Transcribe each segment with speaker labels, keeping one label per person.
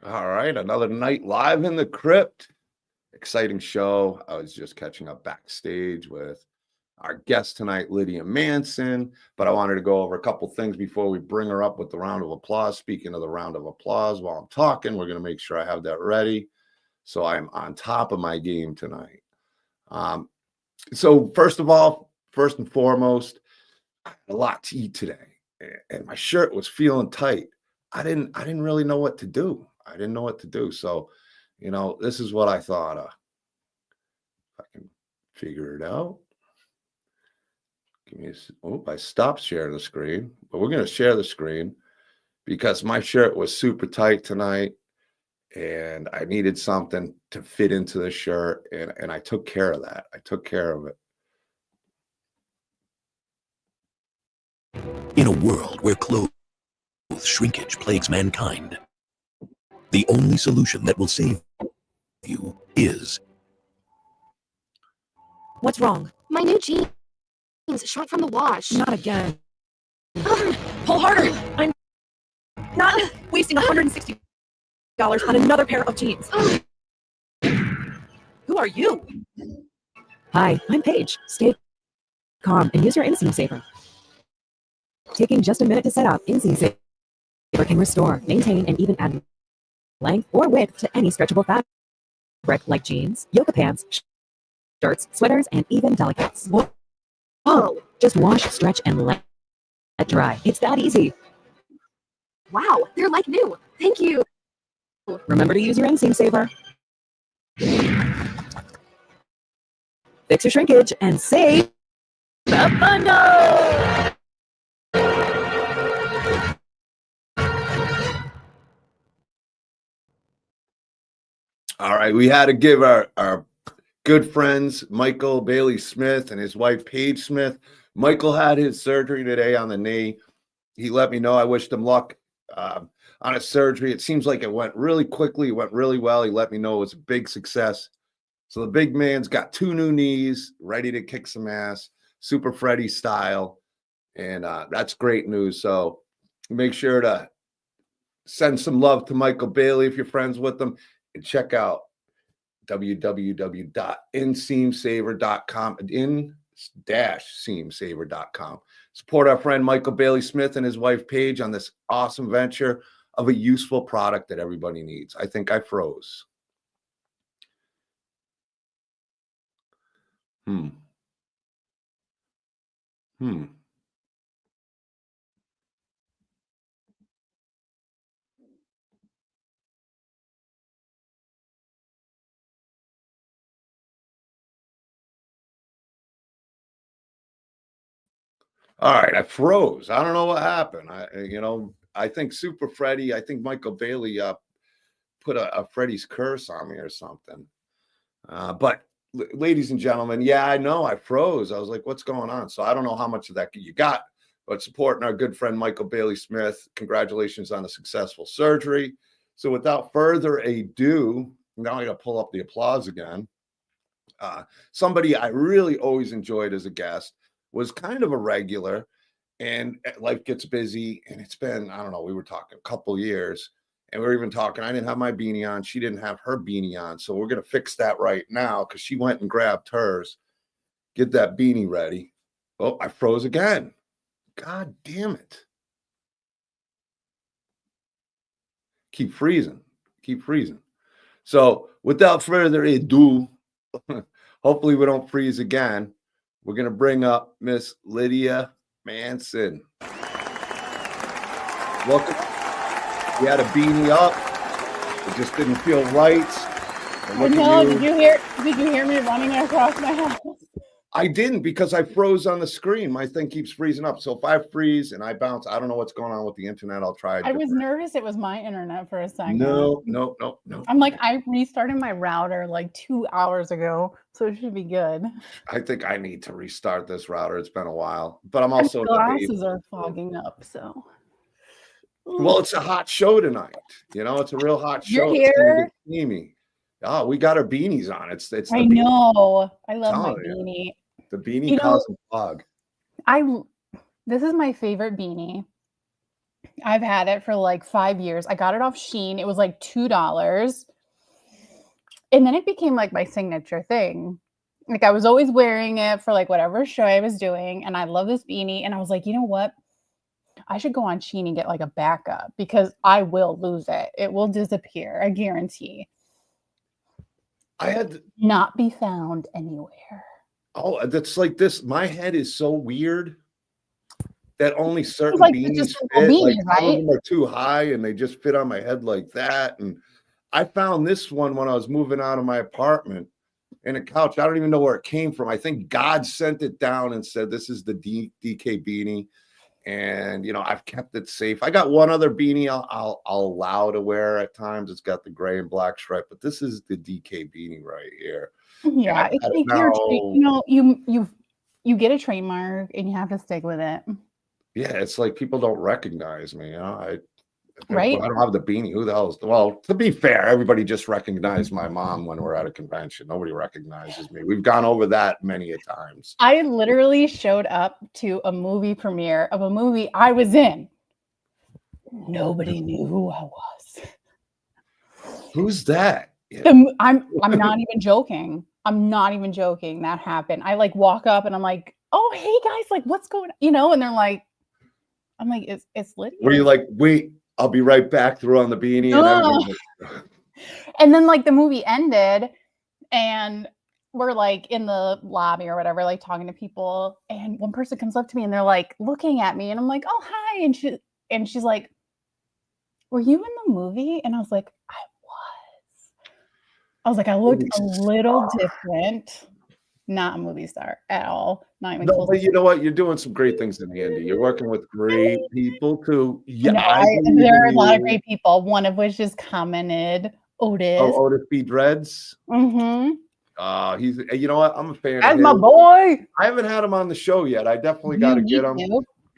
Speaker 1: All right, another night live in the Krypt. Exciting show. I was just catching up backstage with our guest tonight, Lydia Manson, but I wanted to go over a couple things before we bring her up with the round of applause. Speaking of the round of applause, while I'm talking, we're going to make sure I have that ready so I'm on top of my game tonight. So first of all, first and foremost, I had a lot to eat today, and my shirt was feeling tight. I didn't really know what to do. I didn't know what to do. So, this is what I thought of. If I can figure it out. I stopped sharing the screen, but we're going to share the screen because my shirt was super tight tonight and I needed something to fit into the shirt. And I took care of that. I took care of it.
Speaker 2: In a world where clothes shrinkage plagues mankind, the only solution that will save you is...
Speaker 3: What's wrong?
Speaker 4: My new jeans shrunk from the wash.
Speaker 3: Not again. Pull harder! I'm not wasting $160 on another pair of jeans. Who are you? Hi, I'm Paige. Stay calm and use your inseam saver. Taking just a minute to set up, inseam saver can restore, maintain, and even add length or width to any stretchable fabric like jeans, yoga pants, shirts, sweaters, and even delicates. Whoa! Just wash, stretch, and let dry. It's that easy.
Speaker 4: Wow, they're like new. Thank you.
Speaker 3: Remember to use your inseam saver. Fix your shrinkage and save the bundle!
Speaker 1: All right, we had to give our good friends Michael Bailey Smith and his wife Paige Smith. Michael had his surgery today on the knee. He let me know. I wished him luck on his surgery. It seems like it went really quickly. It went really well. He let me know it was a big success. So the big man's got 2 new knees, ready to kick some ass, Super Freddy style. And that's great news. So make sure to send some love to Michael Bailey if you're friends with him. And check out www.inseamsaver.com, in-seamsaver.com. Support our friend Michael Bailey Smith and his wife Paige on this awesome venture of a useful product that everybody needs. I think I froze. All right, I froze. I don't know what happened. I think Super Freddy, I think Michael Bailey put a Freddy's curse on me or something. But ladies and gentlemen, yeah, I know I froze. I was like, what's going on? So I don't know how much of that you got, but supporting our good friend Michael Bailey Smith, congratulations on the successful surgery. So without further ado, now I got to pull up the applause again. Somebody I really always enjoyed as a guest, was kind of a regular, and life gets busy, and it's been, I don't know, we were talking a couple years, and we were even talking, I didn't have my beanie on, she didn't have her beanie on, so we're going to fix that right now, because she went and grabbed hers. Get that beanie ready. Oh, I froze again. God damn it. Keep freezing. So without further ado, hopefully we don't freeze again. We're going to bring up Miss Lydia Manson. Welcome. We had a beanie up. It just didn't feel right.
Speaker 5: No, did you hear me running across my house?
Speaker 1: I didn't, because I froze on the screen. My thing keeps freezing up. So if I freeze and I bounce, I don't know what's going on with the internet. I'll try.
Speaker 5: I was nervous it was my internet for a second.
Speaker 1: No.
Speaker 5: I'm like, I restarted my router like 2 hours ago, so it should be good.
Speaker 1: I think I need to restart this router. It's been a while, but I'm also
Speaker 5: glasses are fogging up. So,
Speaker 1: well, it's a hot show tonight. It's a real hot show.
Speaker 5: You're here.
Speaker 1: It's steamy. Oh, we got our beanies on. It's.
Speaker 5: I know. I love my beanie.
Speaker 1: The beanie causing fog.
Speaker 5: This is my favorite beanie. I've had it for like 5 years. I got it off Shein. It was like $2. And then it became like my signature thing. Like I was always wearing it for like whatever show I was doing. And I love this beanie. And I was like, you know what? I should go on Shein and get like a backup because I will lose it. It will disappear. I guarantee.
Speaker 1: I had
Speaker 5: Not be found anywhere.
Speaker 1: oh, that's like this. My head is so weird that only certain
Speaker 5: Like it's
Speaker 1: beanies
Speaker 5: just a
Speaker 1: fit.
Speaker 5: beanie,
Speaker 1: Like some of
Speaker 5: right?
Speaker 1: them are too high and they just fit on my head like that. And I found this one when I was moving out of my apartment in a couch. I don't even know where it came from. I think God sent it down and said, "This is the DK beanie." And I've kept it safe. I got one other beanie I'll allow to wear at times. It's got the gray and black stripe, but this is the DK beanie right here. And
Speaker 5: Yeah,
Speaker 1: I've
Speaker 5: it's
Speaker 1: had it
Speaker 5: like
Speaker 1: now.
Speaker 5: you get a trademark and you have to stick with it,
Speaker 1: Yeah, it's like people don't recognize me.
Speaker 5: right?
Speaker 1: I don't have the beanie. Who the hell is? Well, to be fair, everybody just recognized my mom when we're at a convention. Nobody recognizes me. We've gone over that many a times.
Speaker 5: I literally showed up to a movie premiere of a movie I was in. Nobody knew who I was.
Speaker 1: Who's that? Yeah.
Speaker 5: I'm not even joking. I'm not even joking. That happened. I like walk up and I'm like, "Oh, hey guys, like what's going on?" And they're like, I'm like, it's Lydia.
Speaker 1: Were you like, wait, I'll be right back, throw on the beanie and everything.
Speaker 5: And then like the movie ended and we're like in the lobby or whatever, like talking to people. And one person comes up to me and they're like looking at me and I'm like, "Oh, hi." And she's like, "Were you in the movie?" And I was like, I was like, I looked a little different. Not a movie star at all. Not even
Speaker 1: No,
Speaker 5: close.
Speaker 1: but you know what? You're doing some great things in the indie. You're working with great people too. Yeah,
Speaker 5: No, there are a lot of great people. One of which just commented, Otis.
Speaker 1: Oh, Otis B. Dreads.
Speaker 5: Mm-hmm.
Speaker 1: He's. You know what? I'm a fan.
Speaker 5: That's
Speaker 1: of
Speaker 5: my
Speaker 1: his.
Speaker 5: boy.
Speaker 1: I haven't had him on the show yet. I definitely got to get him.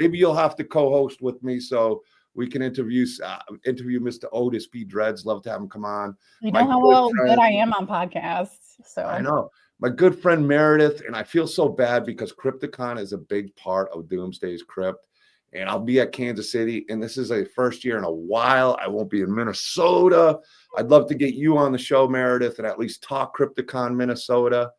Speaker 1: Maybe you'll have to co-host with me so we can interview Mr. Otis B. Dreads. Love to have him come on.
Speaker 5: You know how good I am on podcasts. So
Speaker 1: I know. My good friend Meredith, and I feel so bad because Krypticon is a big part of Doomsday's Krypt. And I'll be at Kansas City, and this is a first year in a while. I won't be in Minnesota. I'd love to get you on the show, Meredith, and at least talk Krypticon Minnesota.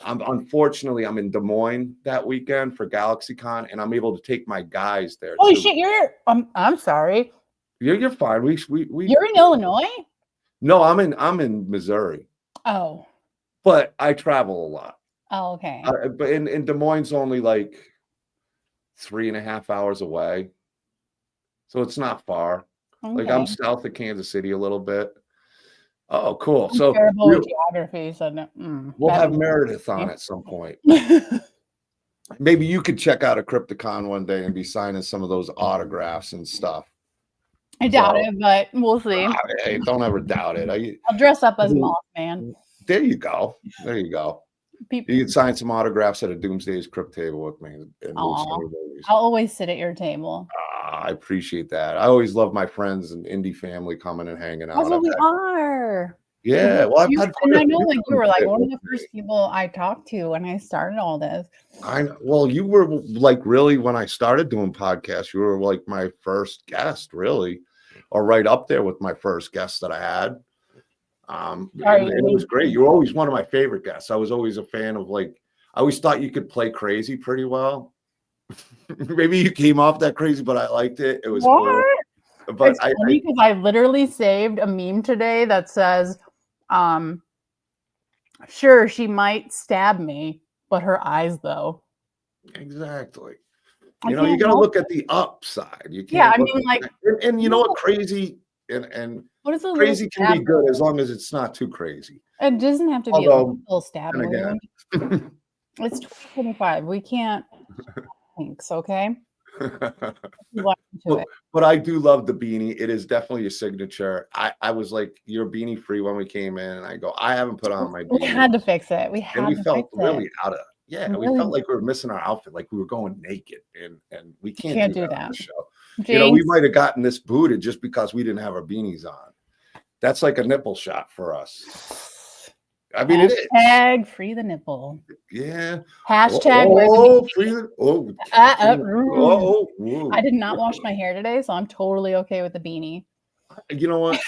Speaker 1: Unfortunately, I'm in Des Moines that weekend for GalaxyCon, and I'm able to take my guys there.
Speaker 5: Oh shit, I'm sorry.
Speaker 1: You're fine. We
Speaker 5: You're in Illinois?
Speaker 1: No, I'm in Missouri.
Speaker 5: Oh.
Speaker 1: But I travel a lot.
Speaker 5: Oh, okay.
Speaker 1: But in Des Moines, only like 3.5 hours away. So it's not far. Okay. Like I'm south of Kansas City a little bit. Oh, cool. So
Speaker 5: terrible with geography. So
Speaker 1: we'll have Meredith on at some point. Maybe you could check out a Krypticon one day and be signing some of those autographs and stuff.
Speaker 5: I doubt it, but we'll see.
Speaker 1: Hey, don't ever doubt it.
Speaker 5: I'll dress up as Mothman.
Speaker 1: There you go. There you go. You can sign some autographs at a Doomsday's Krypt table with me.
Speaker 5: I'll always sit at your table.
Speaker 1: I appreciate that. I always love my friends and indie family coming and hanging out.
Speaker 5: That's what we are.
Speaker 1: Yeah. Well,
Speaker 5: I know like you were like one of the first people I talked to when I started all this.
Speaker 1: Well, you were like really when I started doing podcasts, you were like my first guest, really, or right up there with my first guest that I had. And it was great. You were always one of my favorite guests. I was always a fan of I always thought you could play crazy pretty well. Maybe you came off that crazy, but I liked it. It was cool. But
Speaker 5: it's funny because I literally saved a meme today that says, sure, she might stab me, but her eyes though.
Speaker 1: Exactly. You know, you got to look at the upside. You can't.
Speaker 5: Yeah, I mean, like,
Speaker 1: and you know what, crazy and crazy can be good as long as it's not too crazy.
Speaker 5: It doesn't have to be a little stab wound. It's 2025. We can't. Thanks. Okay.
Speaker 1: But I do love the beanie. It is definitely a signature. I was like, you're beanie free when we came in, and I go, I haven't put on my beanie.
Speaker 5: We had to fix it. We
Speaker 1: felt really out of. Yeah, we felt like we were missing our outfit, like we were going naked, and we can't do that on the show.
Speaker 5: Jinx.
Speaker 1: You know, we might have gotten this booted just because we didn't have our beanies on. That's like a nipple shot for us. I mean, it is.
Speaker 5: Hashtag free the nipple.
Speaker 1: Yeah.
Speaker 5: Hashtag wear the
Speaker 1: Oh,
Speaker 5: beanie.
Speaker 1: free the, oh,
Speaker 5: I did not wash my hair today, so I'm totally okay with the beanie.
Speaker 1: You know what?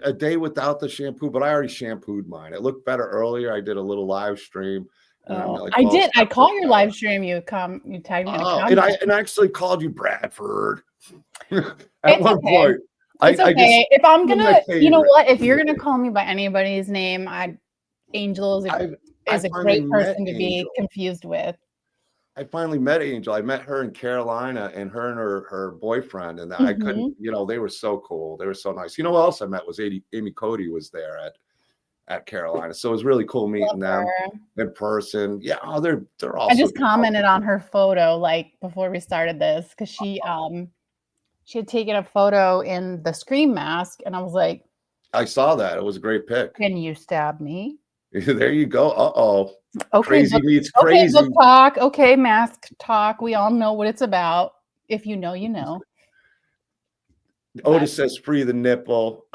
Speaker 1: A day without the shampoo, but I already shampooed mine. It looked better earlier. I did a little live stream. And I'm like,
Speaker 5: I
Speaker 1: well,
Speaker 5: did. I
Speaker 1: it's
Speaker 5: caught your
Speaker 1: better.
Speaker 5: live stream. You tagged me in a
Speaker 1: And
Speaker 5: comment.
Speaker 1: I actually called you Bradford. At
Speaker 5: It's
Speaker 1: one
Speaker 5: okay.
Speaker 1: point.
Speaker 5: It's
Speaker 1: I
Speaker 5: okay.
Speaker 1: just,
Speaker 5: If I'm
Speaker 1: you're my
Speaker 5: gonna, you know
Speaker 1: favorite.
Speaker 5: what? If you're gonna call me by anybody's name, Angel is
Speaker 1: I
Speaker 5: a
Speaker 1: finally
Speaker 5: great
Speaker 1: met
Speaker 5: person to be
Speaker 1: Angel.
Speaker 5: confused with.
Speaker 1: I finally met Angel. I met her in Carolina, and her boyfriend, and I couldn't, you know, they were so cool. They were so nice. You know what else I met was Amy Cody was there at Carolina. So it was really cool meeting them in person. Yeah, oh, they're
Speaker 5: I
Speaker 1: also.
Speaker 5: just commented on her photo like before we started this because she had taken a photo in the Scream mask, and I was like,
Speaker 1: I saw that. It was a great pic.
Speaker 5: "Can you stab me?"
Speaker 1: There you go. Uh-oh.
Speaker 5: Okay,
Speaker 1: Crazy meets
Speaker 5: okay,
Speaker 1: crazy.
Speaker 5: book talk. Okay, mask talk. We all know what it's about. If you know, you know.
Speaker 1: Otis says free the nipple.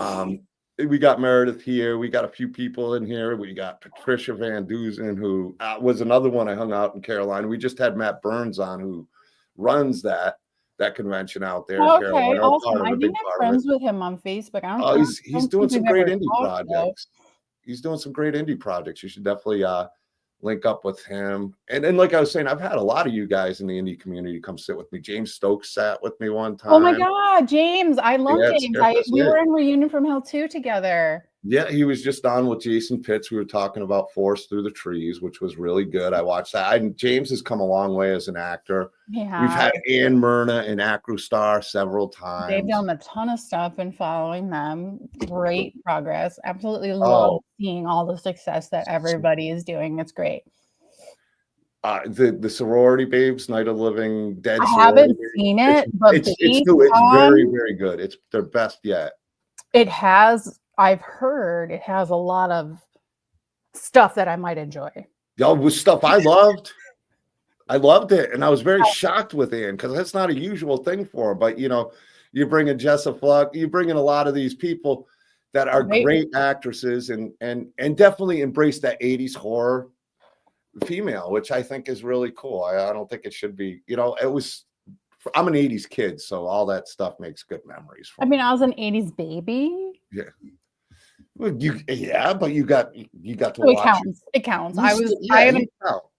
Speaker 1: We got Meredith here. We got a few people in here. We got Patricia Van Duzen, who was another one I hung out in Carolina. We just had Matt Burns on, who runs that convention out there in
Speaker 5: Okay,
Speaker 1: Carolina.
Speaker 5: awesome. I do have friends with him on Facebook.
Speaker 1: He's doing some great indie projects. He's doing some great indie projects. You should definitely link up with him. And then, like I was saying, I've had a lot of you guys in the indie community come sit with me. James Stokes sat with me one time.
Speaker 5: Oh my God, James. I love James. We were in Reunion from Hell 2 together.
Speaker 1: Yeah, he was just on with Jason Pitts. We were talking about Forest Through the Trees, which was really good. I watched that. James has come a long way as an actor. Yeah. We've had Ann Myrna and Acrostar several times.
Speaker 5: They've done a ton of stuff and following them. Great progress. Absolutely love seeing all the success that everybody is doing. It's great.
Speaker 1: The Sorority Babes, Night of Living Dead.
Speaker 5: I haven't seen it, but
Speaker 1: it's very, very good. It's their best yet.
Speaker 5: It has. I've heard it has a lot of stuff that I might enjoy.
Speaker 1: Y'all was stuff I loved. I loved it, and I was very shocked with Ann because that's not a usual thing for her. But you know, you bring in Jessa Fluck, you bring in a lot of these people that are great actresses, and definitely embrace that '80s horror female, which I think is really cool. I don't think it should be. You know, it was. I'm an '80s kid, so all that stuff makes good memories for me.
Speaker 5: I mean, I was an '80s baby.
Speaker 1: Yeah. Well, but you got to
Speaker 5: watch it. Counts.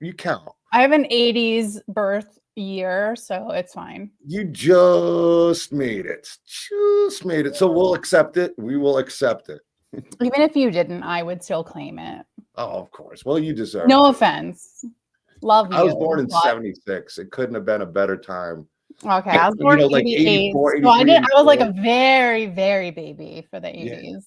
Speaker 1: You count.
Speaker 5: I have an 80s birth year, so it's fine.
Speaker 1: You just made it. So we'll accept it. We will accept it.
Speaker 5: Even if you didn't, I would still claim it.
Speaker 1: Oh, of course. Well, you deserve it.
Speaker 5: No offense. Love you.
Speaker 1: I was born in 76. It couldn't have been a better time.
Speaker 5: Okay, I was born in 88. So I was like a very, very baby for the 80s. Yeah.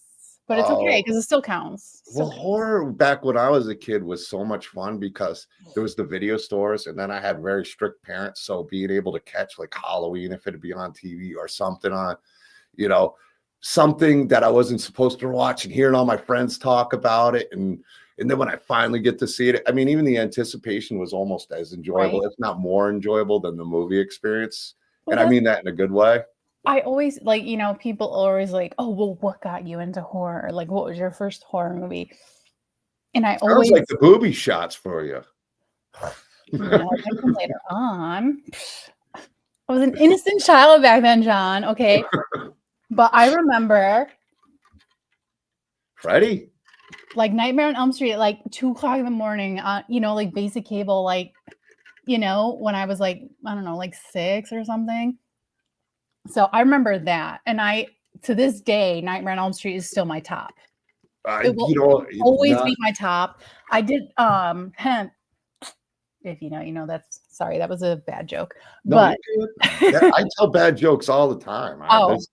Speaker 5: But it's okay because it still counts.
Speaker 1: Well, horror back when I was a kid was so much fun because there was the video stores, and then I had very strict parents. So being able to catch like Halloween, if it'd be on TV or something on, you know, something that I wasn't supposed to watch, and hearing all my friends talk about it, and then when I finally get to see it, I mean, even the anticipation was almost as enjoyable, if not more enjoyable than the movie experience. Well, and I mean that in a good way.
Speaker 5: I always people always like, oh, well, what got you into horror? Like, what was your first horror movie? And I always
Speaker 1: like the booby shots for you.
Speaker 5: Later on, I was an innocent child back then, John. Okay, but I remember
Speaker 1: Freddy,
Speaker 5: like Nightmare on Elm Street, at like 2:00 in the morning. Like basic cable, like when I was like, I don't know, like 6 or something. So I remember that, and to this day, Nightmare on Elm Street is still my top. It will always be my top. I did if you know, that's sorry, that was a bad joke. No, but
Speaker 1: I tell bad jokes all the time.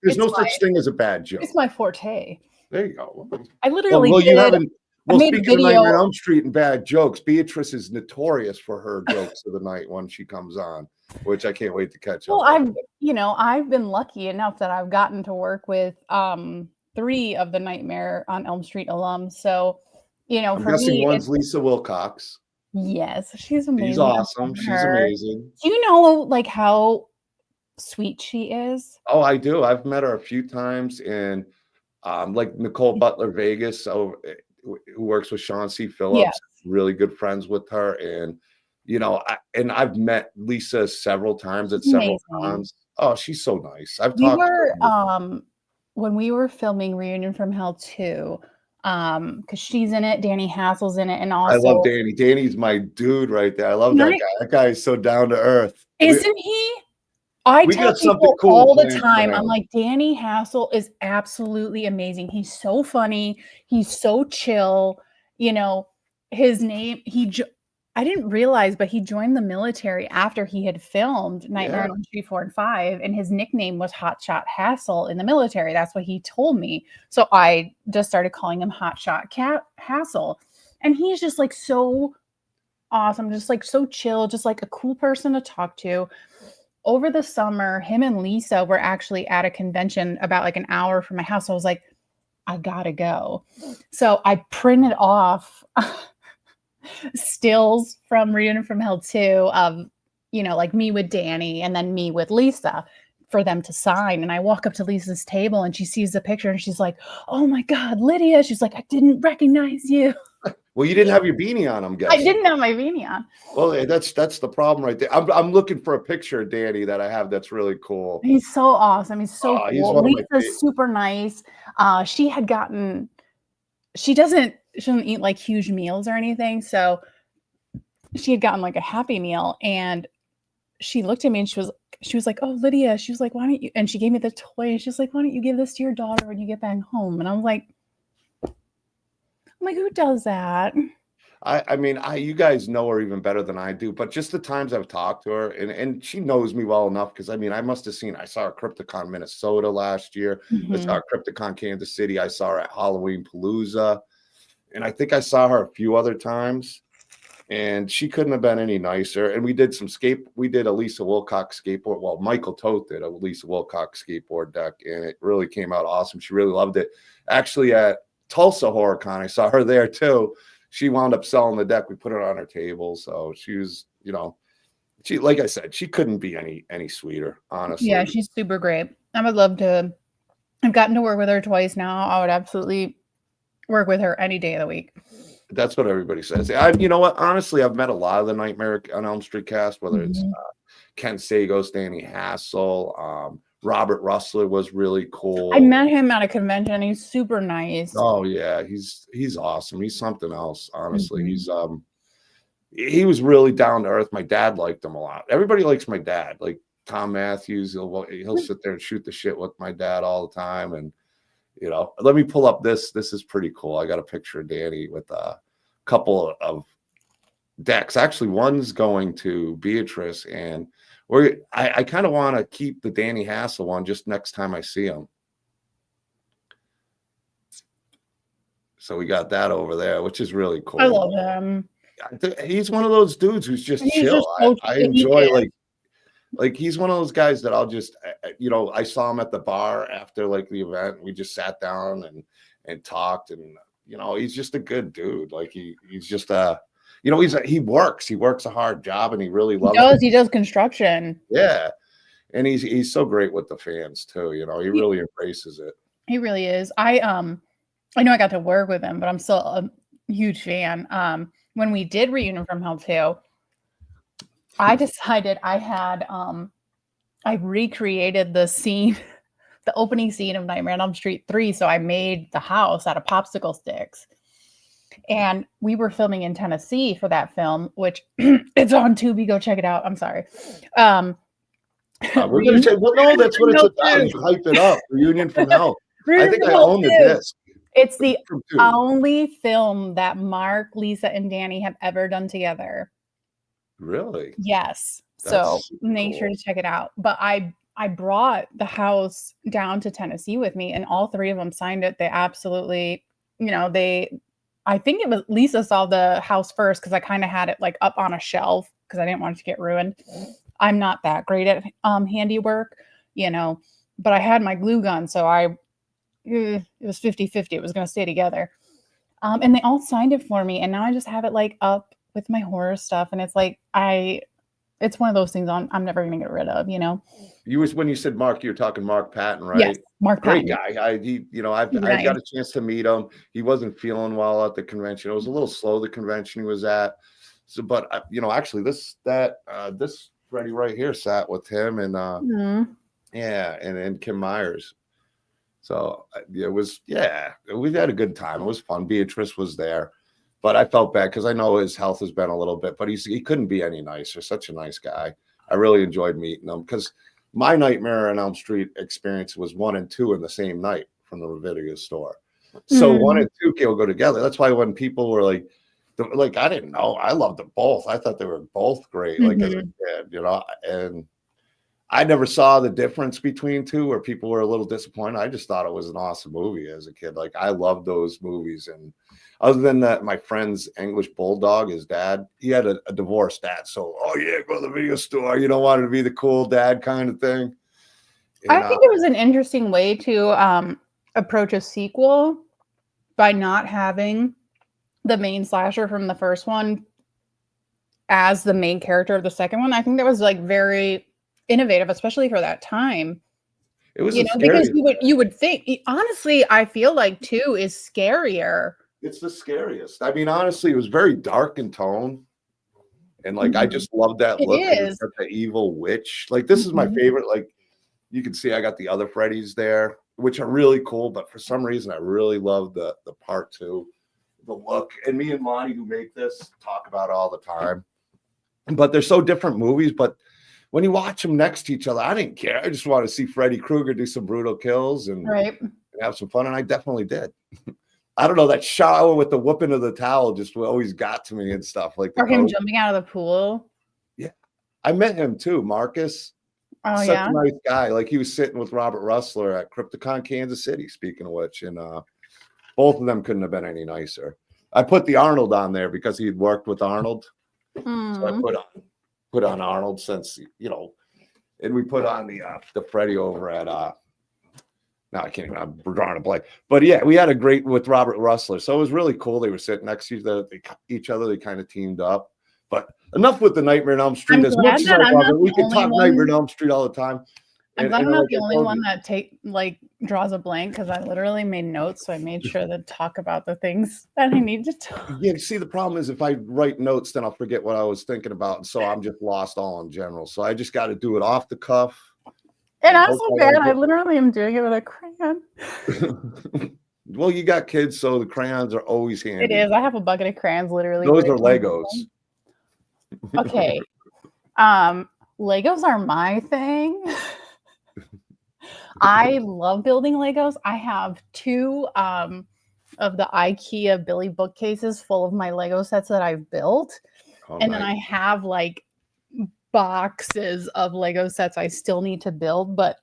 Speaker 1: There's no such thing as a bad joke.
Speaker 5: It's my forte.
Speaker 1: There you go.
Speaker 5: I literally did.
Speaker 1: Well, speaking of Nightmare on Elm Street and bad jokes, Beatrice is notorious for her jokes of the night when she comes on, which I can't wait to catch up.
Speaker 5: Well, I've been lucky enough that I've gotten to work with 3 of the Nightmare on Elm Street alums. So,
Speaker 1: I'm
Speaker 5: for
Speaker 1: guessing
Speaker 5: me,
Speaker 1: one's Lisa Wilcox.
Speaker 5: Yes, she's amazing.
Speaker 1: She's awesome. She's amazing.
Speaker 5: Do you know like how sweet she is?
Speaker 1: Oh, I do. I've met her a few times in like Nicole Butler Vegas. So who works with Sean C.
Speaker 5: Yes.
Speaker 1: Phillips, really good friends with her. And, you know, I've met Lisa several times at
Speaker 5: She's
Speaker 1: several
Speaker 5: amazing.
Speaker 1: cons. Oh, she's so nice. I've
Speaker 5: We
Speaker 1: talked to
Speaker 5: were,
Speaker 1: her.
Speaker 5: when we were filming Reunion from Hell 2, because she's in it, Danny Hassel's in it, and
Speaker 1: I love
Speaker 5: also
Speaker 1: Danny. Danny's my dude right there. I love that
Speaker 5: Right?
Speaker 1: guy. That guy is so down to earth.
Speaker 5: Isn't he? I
Speaker 1: We
Speaker 5: tell
Speaker 1: got something
Speaker 5: people
Speaker 1: cool
Speaker 5: all the
Speaker 1: planned for
Speaker 5: time, I'm
Speaker 1: him.
Speaker 5: like, Danny Hassel is absolutely amazing. He's so funny. He's so chill. You know, his name, I didn't realize, but he joined the military after he had filmed Nightmare
Speaker 1: Yeah.
Speaker 5: on Elm Street 4 and 5, and his nickname was Hotshot Hassel in the military. That's what he told me. So I just started calling him Hotshot Hassel. And he's just like so awesome, just like so chill, just like a cool person to talk to. Over the summer, him and Lisa were actually at a convention about like an hour from my house. So I was like, I gotta go. So I printed off stills from Reunion from Hell 2 of, you know, like me with Danny and then me with Lisa for them to sign. And I walk up to Lisa's table and she sees the picture and she's like, oh my God, Lydia. She's like, I didn't recognize you.
Speaker 1: Well, you didn't have your beanie on, I'm
Speaker 5: I
Speaker 1: guessing.
Speaker 5: didn't have my beanie on.
Speaker 1: Well, that's the problem right there. I'm looking for a picture of Danny that I have that's really cool.
Speaker 5: He's so awesome. He's so
Speaker 1: Oh,
Speaker 5: cool.
Speaker 1: he's one of my
Speaker 5: Lisa's super nice. She had gotten, she doesn't eat like huge meals or anything. So she had gotten like a Happy Meal and she looked at me and she was like, oh, Lydia, she was like, why don't you, and she gave me the toy and she's like, why don't you give this to your daughter when you get back home? And I'm like, who does that?
Speaker 1: I mean, you guys know her even better than I do, but just the times I've talked to her, and she knows me well enough because I mean, I saw her Krypticon Minnesota last year. I saw her Krypticon Kansas City. I saw her at Halloween Palooza, and I think I saw her a few other times. And she couldn't have been any nicer. And we did a Lisa Wilcox skateboard. Well, Michael Toth did a Lisa Wilcox skateboard deck, and it really came out awesome. She really loved it. Actually, at Tulsa HorrorCon, I saw her there too. She wound up selling the deck. We put it on her table. So she was, you know, she, like I said, she couldn't be any sweeter, honestly.
Speaker 5: Yeah, she's super great. I would love to. I've gotten to work with her twice now. I would absolutely work with her any day of the week.
Speaker 1: That's what everybody says. You know what? Honestly, I've met a lot of the Nightmare on Elm Street cast, whether it's Ken Sagos, Danny Hassel, Robert Russler was really cool.
Speaker 5: I met him at a convention. He's super nice.
Speaker 1: Oh yeah, he's awesome. He's something else. Honestly, he was really down to earth. My dad liked him a lot. Everybody likes my dad. Like Tom Matthews, he'll sit there and shoot the shit with my dad all the time. And you know, let me pull up this. This is pretty cool. I got a picture of Danny with a couple of decks. Actually, one's going to Beatrice, and I kind of want to keep the Danny Hassel one just next time I see him. So we got that over there, which is really cool.
Speaker 5: I love him.
Speaker 1: He's one of those dudes who's just chill.
Speaker 5: Just so
Speaker 1: I enjoy like he's one of those guys that I'll just, you know, I saw him at the bar after like the event. We just sat down and talked, and you know, he's just a good dude. Like he's just you know, he works a hard job, and he really loves it.
Speaker 5: He does construction.
Speaker 1: Yeah, and he's so great with the fans too. You know, he really embraces it.
Speaker 5: He really is. I know I got to work with him, but I'm still a huge fan. When we did Reunion from Hell 2, I decided I recreated the scene, the opening scene of Nightmare on Elm Street 3. So I made the house out of popsicle sticks. And we were filming in Tennessee for that film, which it's on Tubi. Go check it out. I'm sorry.
Speaker 1: We're going to say, well, no, that's what it's about. You hype it up. Reunion from Hell. I think I own the disc.
Speaker 5: It's the only film that Mark, Lisa, and Danny have ever done together.
Speaker 1: Really?
Speaker 5: Yes. So make sure to check it out. But I brought the house down to Tennessee with me, and all three of them signed it. They absolutely, you know, I think it was Lisa saw the house first because I kind of had it like up on a shelf because I didn't want it to get ruined. I'm not that great at handiwork, you know, but I had my glue gun, so it was 50-50. It was going to stay together. And they all signed it for me. And now I just have it like up with my horror stuff. And it's like, it's one of those things I'm never going to get rid of, you know?
Speaker 1: When you said Mark, you're talking Mark Patton,
Speaker 5: Yes,
Speaker 1: right?
Speaker 5: Mark
Speaker 1: Great
Speaker 5: Patton.
Speaker 1: guy.
Speaker 5: He's
Speaker 1: I got
Speaker 5: nice.
Speaker 1: a chance to meet him. He wasn't feeling well at the convention. It was a little slow, the convention he was at. So, but actually, this Freddie right here sat with him and
Speaker 5: Mhm.
Speaker 1: yeah, and Kim Myers. So we had a good time. It was fun. Beatrice was there, but I felt bad because I know his health has been a little bit, but he couldn't be any nicer. Such a nice guy. I really enjoyed meeting him because my Nightmare on Elm Street experience was 1 and 2 in the same night from the video store. So 1 and 2 will go together. That's why when people were like, I didn't know. I loved them both. I thought they were both great, like as a kid, and I never saw the difference between two where people were a little disappointed. I just thought it was an awesome movie as a kid. Like I loved those movies. And other than that, my friend's English bulldog, his dad, he had a divorced dad. So, oh yeah, go to the video store. You don't want to be the cool dad kind of thing. And,
Speaker 5: I think it was an interesting way to approach a sequel by not having the main slasher from the first one as the main character of the second one. I think that was like very innovative, especially for that time.
Speaker 1: it was
Speaker 5: Because you would think, honestly, I feel like 2 is scarier.
Speaker 1: It's the scariest. I mean, honestly, it was very dark in tone. And like I just love that
Speaker 5: It
Speaker 1: look.
Speaker 5: is.
Speaker 1: The evil witch. Like this is my favorite. Like you can see I got the other Freddy's there, which are really cool. But for some reason, I really love the part 2, the look. And me and Lonnie, who make this, talk about it all the time. But they're so different movies. But when you watch them next to each other, I didn't care. I just want to see Freddy Krueger do some brutal kills and have some fun. And I definitely did. I don't know, that shower with the whooping of the towel just always got to me and stuff like
Speaker 5: Or him jumping out of the pool.
Speaker 1: Yeah. I met him too, Marcus.
Speaker 5: Oh,
Speaker 1: Such
Speaker 5: yeah.
Speaker 1: a nice guy. Like he was sitting with Robert Russler at Krypticon, Kansas City, speaking of which. And both of them couldn't have been any nicer. I put the Arnold on there because he had worked with Arnold. So I put on Arnold since, and we put on the Freddy over at no, I can't even. I'm drawing a blank. But yeah, we had a great with Robert Russler. So it was really cool. They were sitting next to each other. They kind of teamed up. But enough with the Nightmare on Elm Street.
Speaker 5: I'm
Speaker 1: As
Speaker 5: glad
Speaker 1: much as
Speaker 5: that
Speaker 1: I
Speaker 5: I'm
Speaker 1: love
Speaker 5: not
Speaker 1: it, we
Speaker 5: the
Speaker 1: can
Speaker 5: only
Speaker 1: talk
Speaker 5: one-
Speaker 1: Nightmare on Elm Street all the time.
Speaker 5: I'm glad I'm not the
Speaker 1: like
Speaker 5: only one that draws a blank because I literally made notes, so I made sure to talk about the things that I need to talk.
Speaker 1: Yeah, see, the problem is if I write notes, then I'll forget what I was thinking about, and so I'm just lost all in general. So I just got to do it off the cuff.
Speaker 5: And I'm so bad. I literally am doing it with a crayon.
Speaker 1: Well, you got kids, so the crayons are always handy.
Speaker 5: It is. I have a bucket of crayons literally.
Speaker 1: Those are Legos.
Speaker 5: Okay. Legos are my thing. I love building Legos. I have 2 of the IKEA Billy bookcases full of my Lego sets that I've built. And then I have like boxes of Lego sets I still need to build, but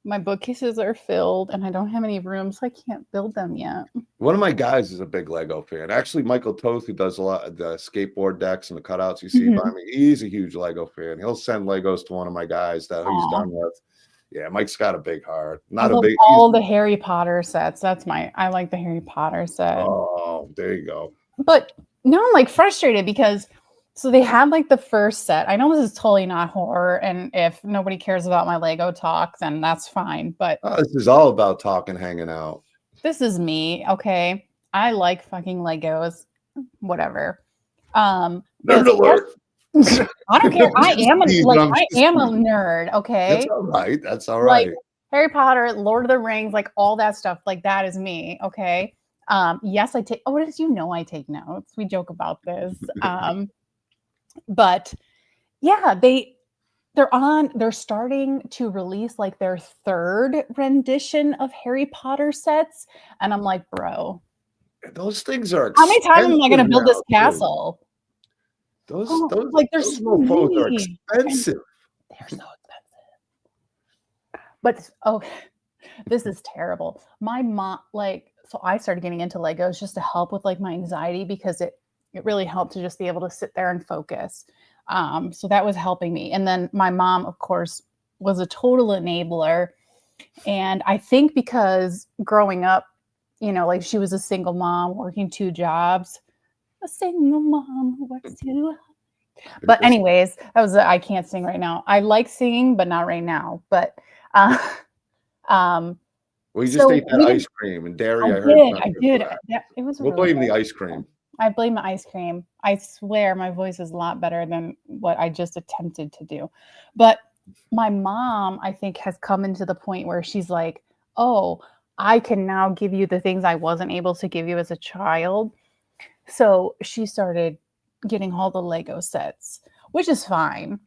Speaker 5: my bookcases are filled and I don't have any room, so I can't build them yet.
Speaker 1: One of my guys is a big Lego fan. Actually, Michael Toth, who does a lot of the skateboard decks and the cutouts you see by me, he's a huge Lego fan. He'll send Legos to one of my guys that he's done with. Yeah, Mike's got a big heart. Not a big.
Speaker 5: All the Harry Potter sets. I like the Harry Potter set.
Speaker 1: Oh, there you go.
Speaker 5: But now I'm like frustrated because so they had like the first set. I know this is totally not horror, and if nobody cares about my Lego talk, then that's fine. But
Speaker 1: this is all about talking, hanging out.
Speaker 5: This is me, okay? I like fucking Legos, whatever.
Speaker 1: Nerd alert.
Speaker 5: I don't care. I am a nerd, okay?
Speaker 1: That's all right. That's all right.
Speaker 5: Like Harry Potter, Lord of the Rings, like all that stuff, like that is me, okay? Yes, I take. Oh, as you know, I take notes. We joke about this. But yeah, they're starting to release like their 3rd rendition of Harry Potter sets, and I'm like, bro,
Speaker 1: those things are
Speaker 5: how many times am I going to build this castle?
Speaker 1: Those
Speaker 5: there's
Speaker 1: so many. Are expensive.
Speaker 5: They're so expensive. But this is terrible. My mom, so I started getting into Legos just to help with like my anxiety because it really helped to just be able to sit there and focus. So that was helping me. And then my mom, of course, was a total enabler. And I think because growing up, like she was a single mom working 2 jobs, a single mom who works 2 But anyways, that was I can't sing right now. I like singing, but not right now. But um
Speaker 1: Well, you just
Speaker 5: so
Speaker 1: ate that ice cream and dairy. I heard
Speaker 5: I
Speaker 1: not good
Speaker 5: did.
Speaker 1: for that.
Speaker 5: It was
Speaker 1: We'll
Speaker 5: really
Speaker 1: blame the
Speaker 5: good.
Speaker 1: ice cream.
Speaker 5: I blame the ice cream. I swear my voice is a lot better than what I just attempted to do. But my mom, I think, has come into the point where she's like, oh, I can now give you the things I wasn't able to give you as a child. So she started getting all the Lego sets, which is fine.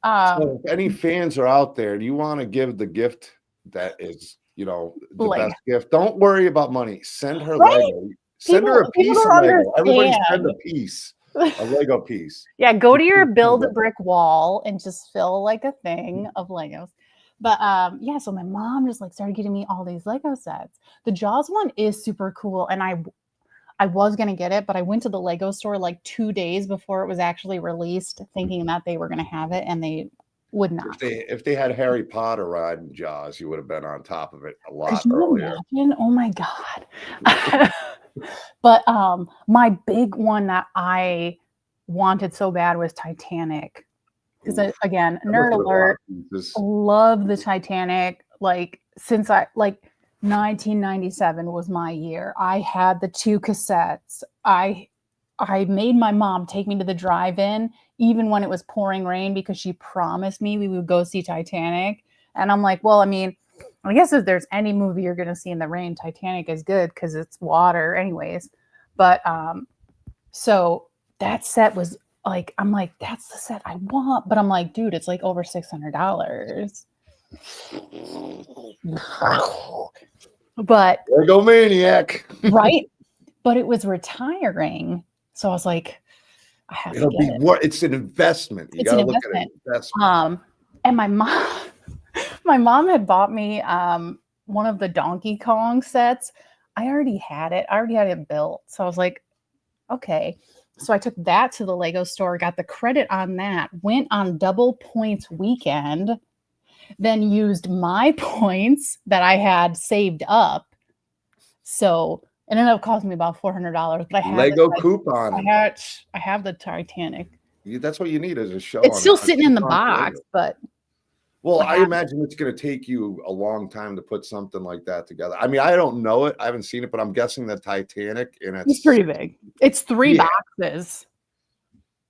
Speaker 1: So if any fans are out there, do you want to give the gift that is, the
Speaker 5: Like,
Speaker 1: best gift? Don't worry about money. Send her
Speaker 5: right?
Speaker 1: Lego. Send her a
Speaker 5: People
Speaker 1: piece of
Speaker 5: don't
Speaker 1: Lego. Everybody send
Speaker 5: understand.
Speaker 1: a piece, a Lego piece.
Speaker 5: Yeah, go to your
Speaker 1: Just
Speaker 5: build a brick wall and just fill like a thing of Legos. But yeah, so my mom just like started getting me all these Lego sets. The Jaws one is super cool, and I was gonna get it, but I went to the Lego store like 2 days before it was actually released, thinking that they were gonna have it, and they would not.
Speaker 1: If they had Harry Potter riding Jaws, you would have been on top of it a
Speaker 5: Could
Speaker 1: lot
Speaker 5: you
Speaker 1: earlier.
Speaker 5: imagine? Oh my God. But my big one that I wanted so bad was Titanic. Because again, nerd alert, love the Titanic. Like since 1997 was my year. I had the 2 cassettes. I made my mom take me to the drive-in even when it was pouring rain because she promised me we would go see Titanic. And I'm like, well, I mean, I guess if there's any movie you're going to see in the rain, Titanic is good because it's water anyways. But so that set was like, I'm like, that's the set I want. But I'm like, dude, it's like over $600. But
Speaker 1: Lego maniac.
Speaker 5: right? But it was retiring. So I was like, I have to get it.
Speaker 1: It's an investment. You
Speaker 5: It's
Speaker 1: got
Speaker 5: an
Speaker 1: to look at
Speaker 5: investment.
Speaker 1: an investment.
Speaker 5: And my mom had bought me one of the Donkey Kong sets. I already had it. I already had it built. So I was like, okay. So I took that to the Lego store, got the credit on that, went on double points weekend, then used my points that I had saved up. So it ended up costing me about $400. But I had
Speaker 1: Lego coupon.
Speaker 5: I have the Titanic.
Speaker 1: That's what you need as a show.
Speaker 5: It's still sitting in the box, but
Speaker 1: well, I imagine it's going to take you a long time to put something like that together. I mean, I don't know it. I haven't seen it, but I'm guessing the Titanic, and
Speaker 5: it's pretty big. It's 3 boxes.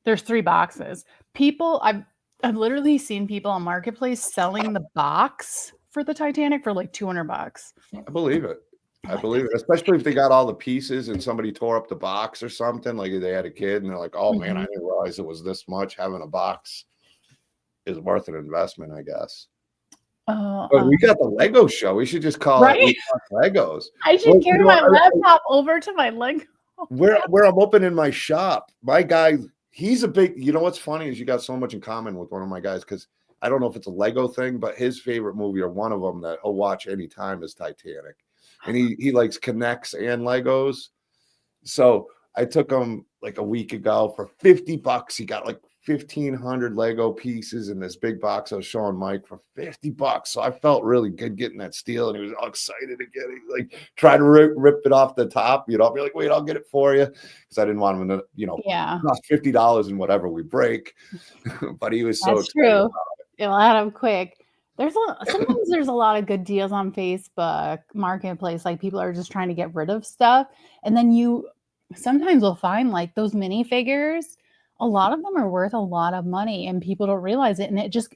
Speaker 5: There's 3 boxes. People, I've literally seen people on Marketplace selling the box for the Titanic for like $200.
Speaker 1: I believe it. I believe it, especially if they got all the pieces and somebody tore up the box or something, like they had a kid and they're like, oh man, I didn't realize it was this much. Having a box is worth an investment, I guess. But we got the Lego show. We should just call it Legos.
Speaker 5: I should carry my laptop over to my Lego.
Speaker 1: Where I'm opening my shop, my guy, he's a big, what's funny is you got so much in common with one of my guys, because I don't know if it's a Lego thing, but his favorite movie, or one of them that he'll watch anytime, is Titanic. And he likes Connects and Legos. So I took him like a week ago for $50. He got like 1,500 Lego pieces in this big box I was showing Mike for $50. So I felt really good getting that steal, and he was all excited to get it. Like try to rip it off the top. I'll be like, wait, I'll get it for you, because I didn't want him to, cost $50 in whatever we break. But he was so
Speaker 5: That's
Speaker 1: excited.
Speaker 5: True. It'll add up quick. Sometimes there's a lot of good deals on Facebook Marketplace. Like people are just trying to get rid of stuff, and then you sometimes will find like those minifigures. A lot of them are worth a lot of money, and people don't realize it. And they just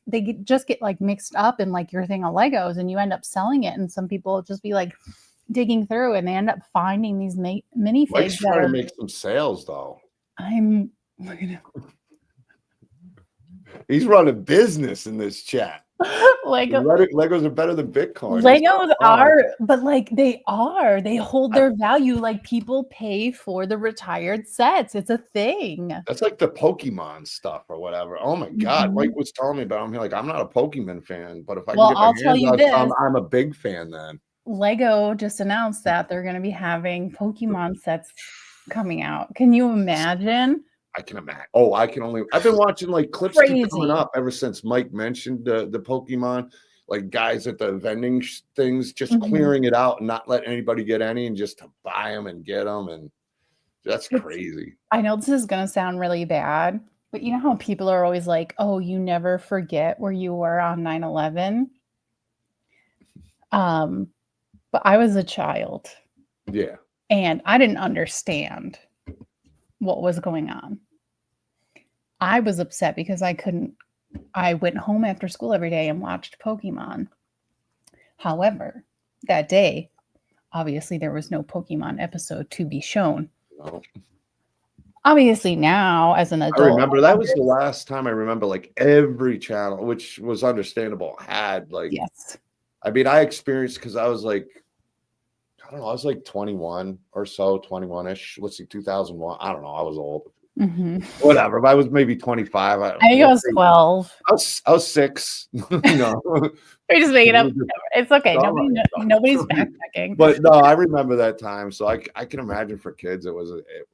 Speaker 5: get like mixed up in like your thing of Legos, and you end up selling it. And some people just be like digging through, and they end up finding these minifigs.
Speaker 1: Mike's trying to make some sales, though.
Speaker 5: I'm looking at.
Speaker 1: He's running business in this chat. Legos are better than Bitcoin.
Speaker 5: Legos are, but like they hold their value. Like people pay for the retired sets. It's a thing.
Speaker 1: That's like the Pokemon stuff or whatever. Oh my God. Mike was telling me about him. Like, I'm not a Pokemon fan, but if I can get my hands on some, I'm a big fan then.
Speaker 5: Lego just announced that they're going to be having Pokemon sets coming out. Can you imagine?
Speaker 1: I can imagine. Oh, I've been watching like clips keep coming up ever since Mike mentioned the Pokemon, like guys at the vending things, just clearing it out and not letting anybody get any, and just to buy them and get them. And that's crazy.
Speaker 5: I know this is going to sound really bad, But you know how people are always like, oh, you never forget where you were on 9/11? But I was a child
Speaker 1: Yeah.
Speaker 5: and I didn't understand what was going on. I was upset because I went home after school every day and watched Pokemon. However, that day, obviously there was no Pokemon episode to be shown.
Speaker 1: No.
Speaker 5: Obviously now as an
Speaker 1: I
Speaker 5: adult,
Speaker 1: remember that was the last time I remember like every channel, which was understandable, had like,
Speaker 5: yes.
Speaker 1: I mean, I experienced because I was like, I don't know, I was like 21 or so, 21-ish. Let's see, 2001. I don't know, I was old.
Speaker 5: Mhm.
Speaker 1: Whatever. If I was maybe 25.
Speaker 5: I think I was 12.
Speaker 1: I was 6. No.
Speaker 5: We're just making up. It's okay.
Speaker 1: No, no.
Speaker 5: Nobody's back checking.
Speaker 1: But no, I remember that time. So I can imagine for kids, it was it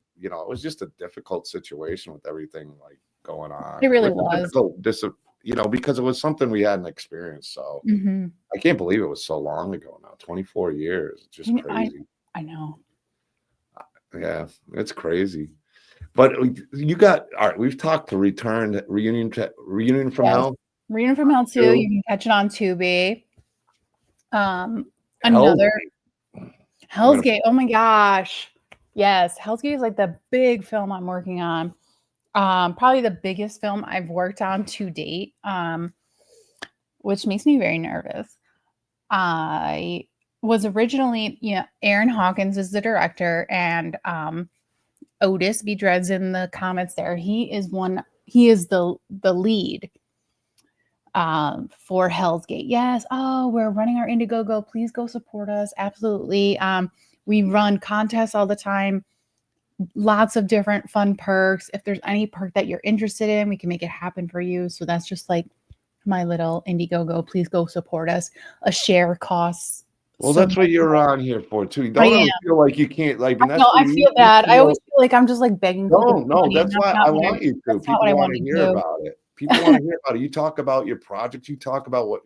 Speaker 1: was just a difficult situation with everything like going on.
Speaker 5: It really
Speaker 1: was
Speaker 5: was.
Speaker 1: difficult, because it was something we hadn't experienced. So
Speaker 5: Mhm.
Speaker 1: I can't believe it was so long ago now. 24 years. It's just crazy.
Speaker 5: I know.
Speaker 1: Yeah, it's crazy. But you got all right. We've talked to Reunion from
Speaker 5: Yes.
Speaker 1: Hell.
Speaker 5: Reunion from Hell 2. You can catch it on Tubi. Another Hellsgate. Oh my gosh. Yes, Hellsgate is like the big film I'm working on. Probably the biggest film I've worked on to date. Which makes me very nervous. I was originally, Aaron Hawkins is the director, and Otis B. Dread's in the comments there. He is the lead for Hellsgate. Yes. Oh, we're running our Indiegogo. Please go support us. Absolutely. We run contests all the time. Lots of different fun perks. If there's any perk that you're interested in, we can make it happen for you. So that's just like my little Indiegogo. Please go support us. A share costs.
Speaker 1: Well, that's what you're on here for too. Don't ever feel like you can't. Like, and that's
Speaker 5: I feel bad. I always feel like I'm just like begging people.
Speaker 1: No, that's why I want you to. People want to hear about it. People want to hear about it. You talk about your project. You talk about what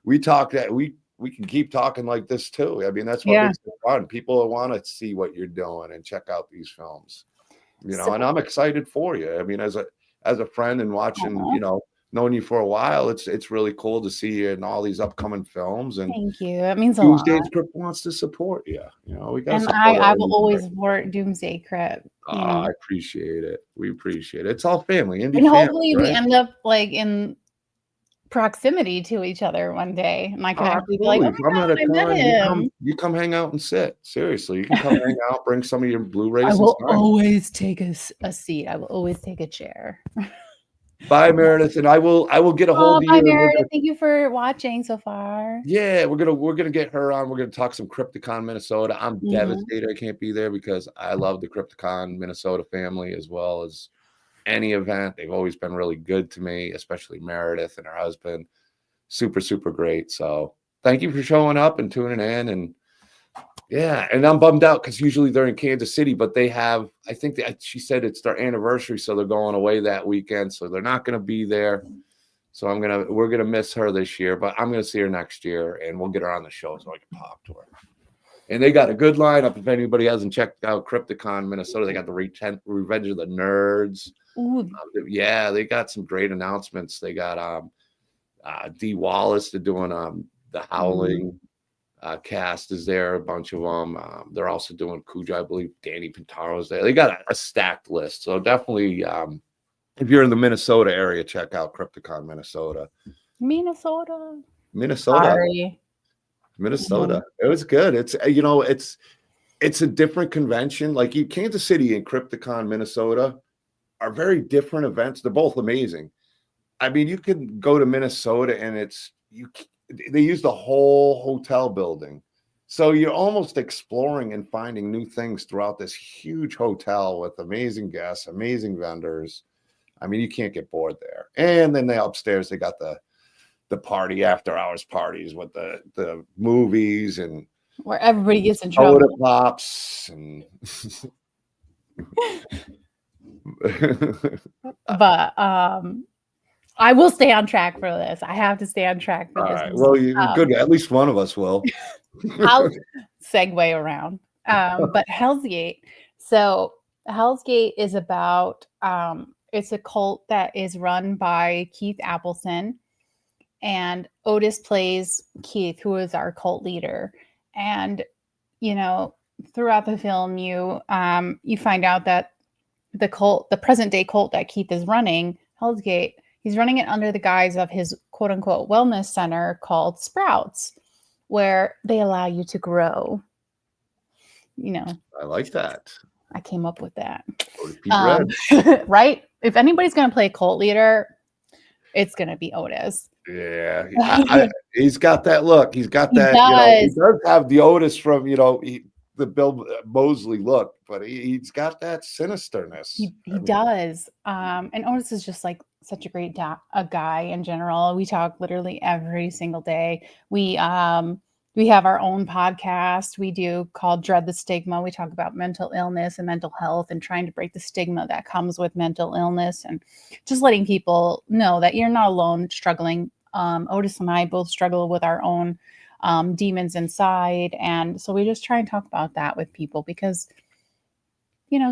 Speaker 1: we talk that we can keep talking like this too. I mean, that's what makes it fun. People want to see what you're doing and check out these films. And I'm excited for you. I mean, as a friend and watching, knowing you for a while, it's really cool to see you in all these upcoming films. And
Speaker 5: thank you. That means a lot.
Speaker 1: Doomsday Krypt wants to support you. We got.
Speaker 5: And I will always support Doomsday Krypt.
Speaker 1: I appreciate it. We appreciate it. It's all family.
Speaker 5: And hopefully we end up like in proximity to each other one day. And I can actually be like, oh my God, I met him.
Speaker 1: You come hang out and sit. Seriously, you can come hang out, bring some of your Blu-rays.
Speaker 5: I will always take a seat. I will always take a chair.
Speaker 1: Bye, Meredith, and I will get a hold of you.
Speaker 5: Bye, Meredith. Thank you for watching so far.
Speaker 1: Yeah, we're gonna get her on. We're gonna talk some Krypticon, Minnesota. I'm devastated I can't be there because I love the Krypticon, Minnesota family as well as any event. They've always been really good to me, especially Meredith and her husband. Super, super great. So thank you for showing up and tuning in. And yeah, and I'm bummed out because usually they're in Kansas City, but they have, I think she said it's their anniversary, so they're going away that weekend, so they're not going to be there. So we're gonna miss her this year, but I'm gonna see her next year, and we'll get her on the show so I can talk to her. And they got a good lineup. If anybody hasn't checked out Krypticon, Minnesota, they got the Revenge of the Nerds. Yeah, they got some great announcements. They got D. Wallace. They're doing the Howling. Cast is there, a bunch of them. They're also doing Cujo, I believe. Danny Pintaro's there. They got a stacked list. So definitely, if you're in the Minnesota area, check out Krypticon, Minnesota.
Speaker 5: Minnesota.
Speaker 1: Sorry. Minnesota. It was good. It's it's a different convention. Like Kansas City and Krypticon, Minnesota are very different events. They're both amazing. I mean, you can go to Minnesota and they use the whole hotel building. So you're almost exploring and finding new things throughout this huge hotel with amazing guests, amazing vendors. I mean, you can't get bored there. And then upstairs, they got the party, after hours parties with the movies and
Speaker 5: where everybody gets in trouble.
Speaker 1: Soda pops and
Speaker 5: but I will stay on track for this. I have to stay on track for this.
Speaker 1: All right. Well, you're good. At least one of us will.
Speaker 5: I'll segue around. But Hellsgate. So Hellsgate is about It's a cult that is run by Keith Appleton, and Otis plays Keith, who is our cult leader. And throughout the film, you find out that the present day cult that Keith is running, Hellsgate, he's running it under the guise of his quote unquote wellness center called Sprouts, where they allow you to grow.
Speaker 1: I like that.
Speaker 5: I came up with that. Right? If anybody's going to play a cult leader, it's going to be Otis.
Speaker 1: Yeah, he's got that look. He's got that. He does have the Otis from the Bill Moseley look, but he's got that sinisterness.
Speaker 5: He does. And Otis is just like such a great a guy in general. We talk literally every single day. We have our own podcast we do called Dread the Stigma. We talk about mental illness and mental health and trying to break the stigma that comes with mental illness, and just letting people know that you're not alone struggling. Otis and I both struggle with our own demons inside. And so we just try and talk about that with people because,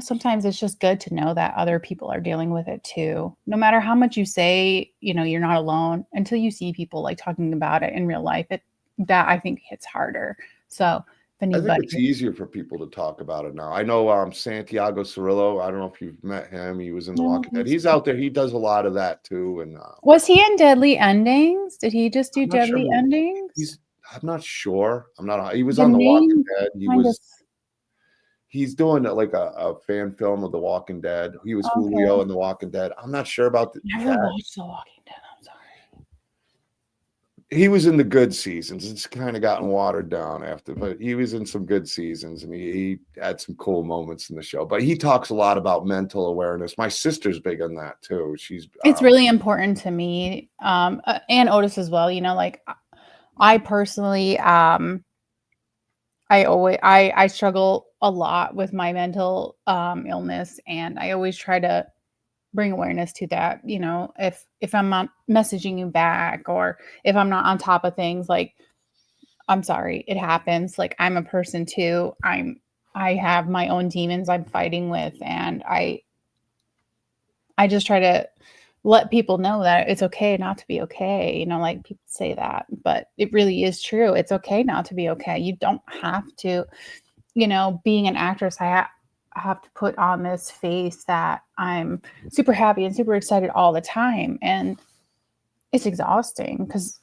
Speaker 5: sometimes it's just good to know that other people are dealing with it too. No matter how much you say, you're not alone, until you see people like talking about it in real life, that I think hits harder. So I think
Speaker 1: it's easier for people to talk about it now. I know Santiago Cirillo. I don't know if you've met him. He was in The Walking Dead. He's out there. He does a lot of that too. And
Speaker 5: was he in Deadly Endings? Did he just do Deadly Endings?
Speaker 1: I'm not sure. He was on The Walking Dead. He's doing like a fan film of The Walking Dead. He was Julio in The Walking Dead. I'm not sure about
Speaker 5: never watched The Walking Dead. I'm sorry.
Speaker 1: He was in the good seasons. It's kind of gotten watered down after, but he was in some good seasons, and he had some cool moments in the show. But he talks a lot about mental awareness. My sister's big on that too.
Speaker 5: It's really important to me, and Otis as well. Like I personally, I struggle a lot with my mental illness, and I always try to bring awareness to that. If I'm not messaging you back, or if I'm not on top of things, like, I'm sorry, it happens. Like, I'm a person too. I have my own demons I'm fighting with, and I just try to let people know that it's okay not to be okay. Like, people say that, but it really is true. It's okay not to be okay. You don't have to, being an actress, I have to put on this face that I'm super happy and super excited all the time. And it's exhausting because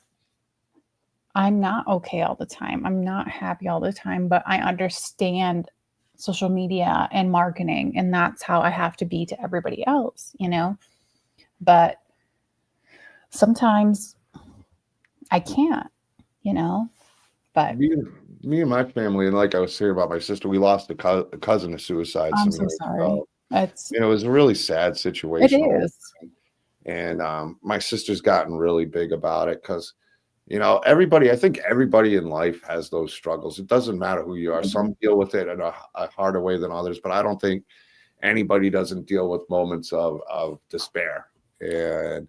Speaker 5: I'm not okay all the time. I'm not happy all the time, but I understand social media and marketing, and that's how I have to be to everybody else, but sometimes I can't, but
Speaker 1: me and my family, and like I was saying about my sister, we lost a cousin to suicide.
Speaker 5: I'm so sorry.
Speaker 1: It was a really sad situation.
Speaker 5: It is.
Speaker 1: And my sister's gotten really big about it because, I think everybody in life has those struggles. It doesn't matter who you are. Some deal with it in a harder way than others, but I don't think anybody doesn't deal with moments of despair and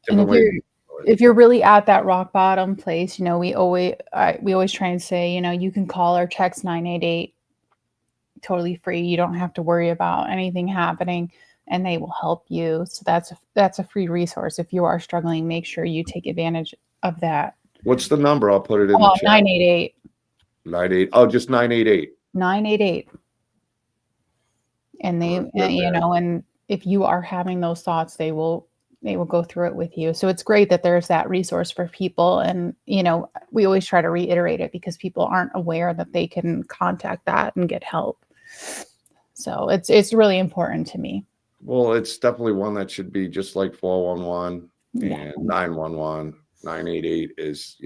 Speaker 1: different ways.
Speaker 5: If you're really at that rock bottom place, we always try and say, you can call or text 988 totally free. You don't have to worry about anything happening, and they will help you. So that's a free resource. If you are struggling, make sure you take advantage of that.
Speaker 1: What's the number? I'll put it in the chat.
Speaker 5: 988.
Speaker 1: 98. Oh, just 988.
Speaker 5: 988. And and if you are having those thoughts, they will go through it with you. So it's great that there's that resource for people. And, we always try to reiterate it because people aren't aware that they can contact that and get help. So it's really important to me.
Speaker 1: Well, it's definitely one that should be just like 411 and 911, 988 is,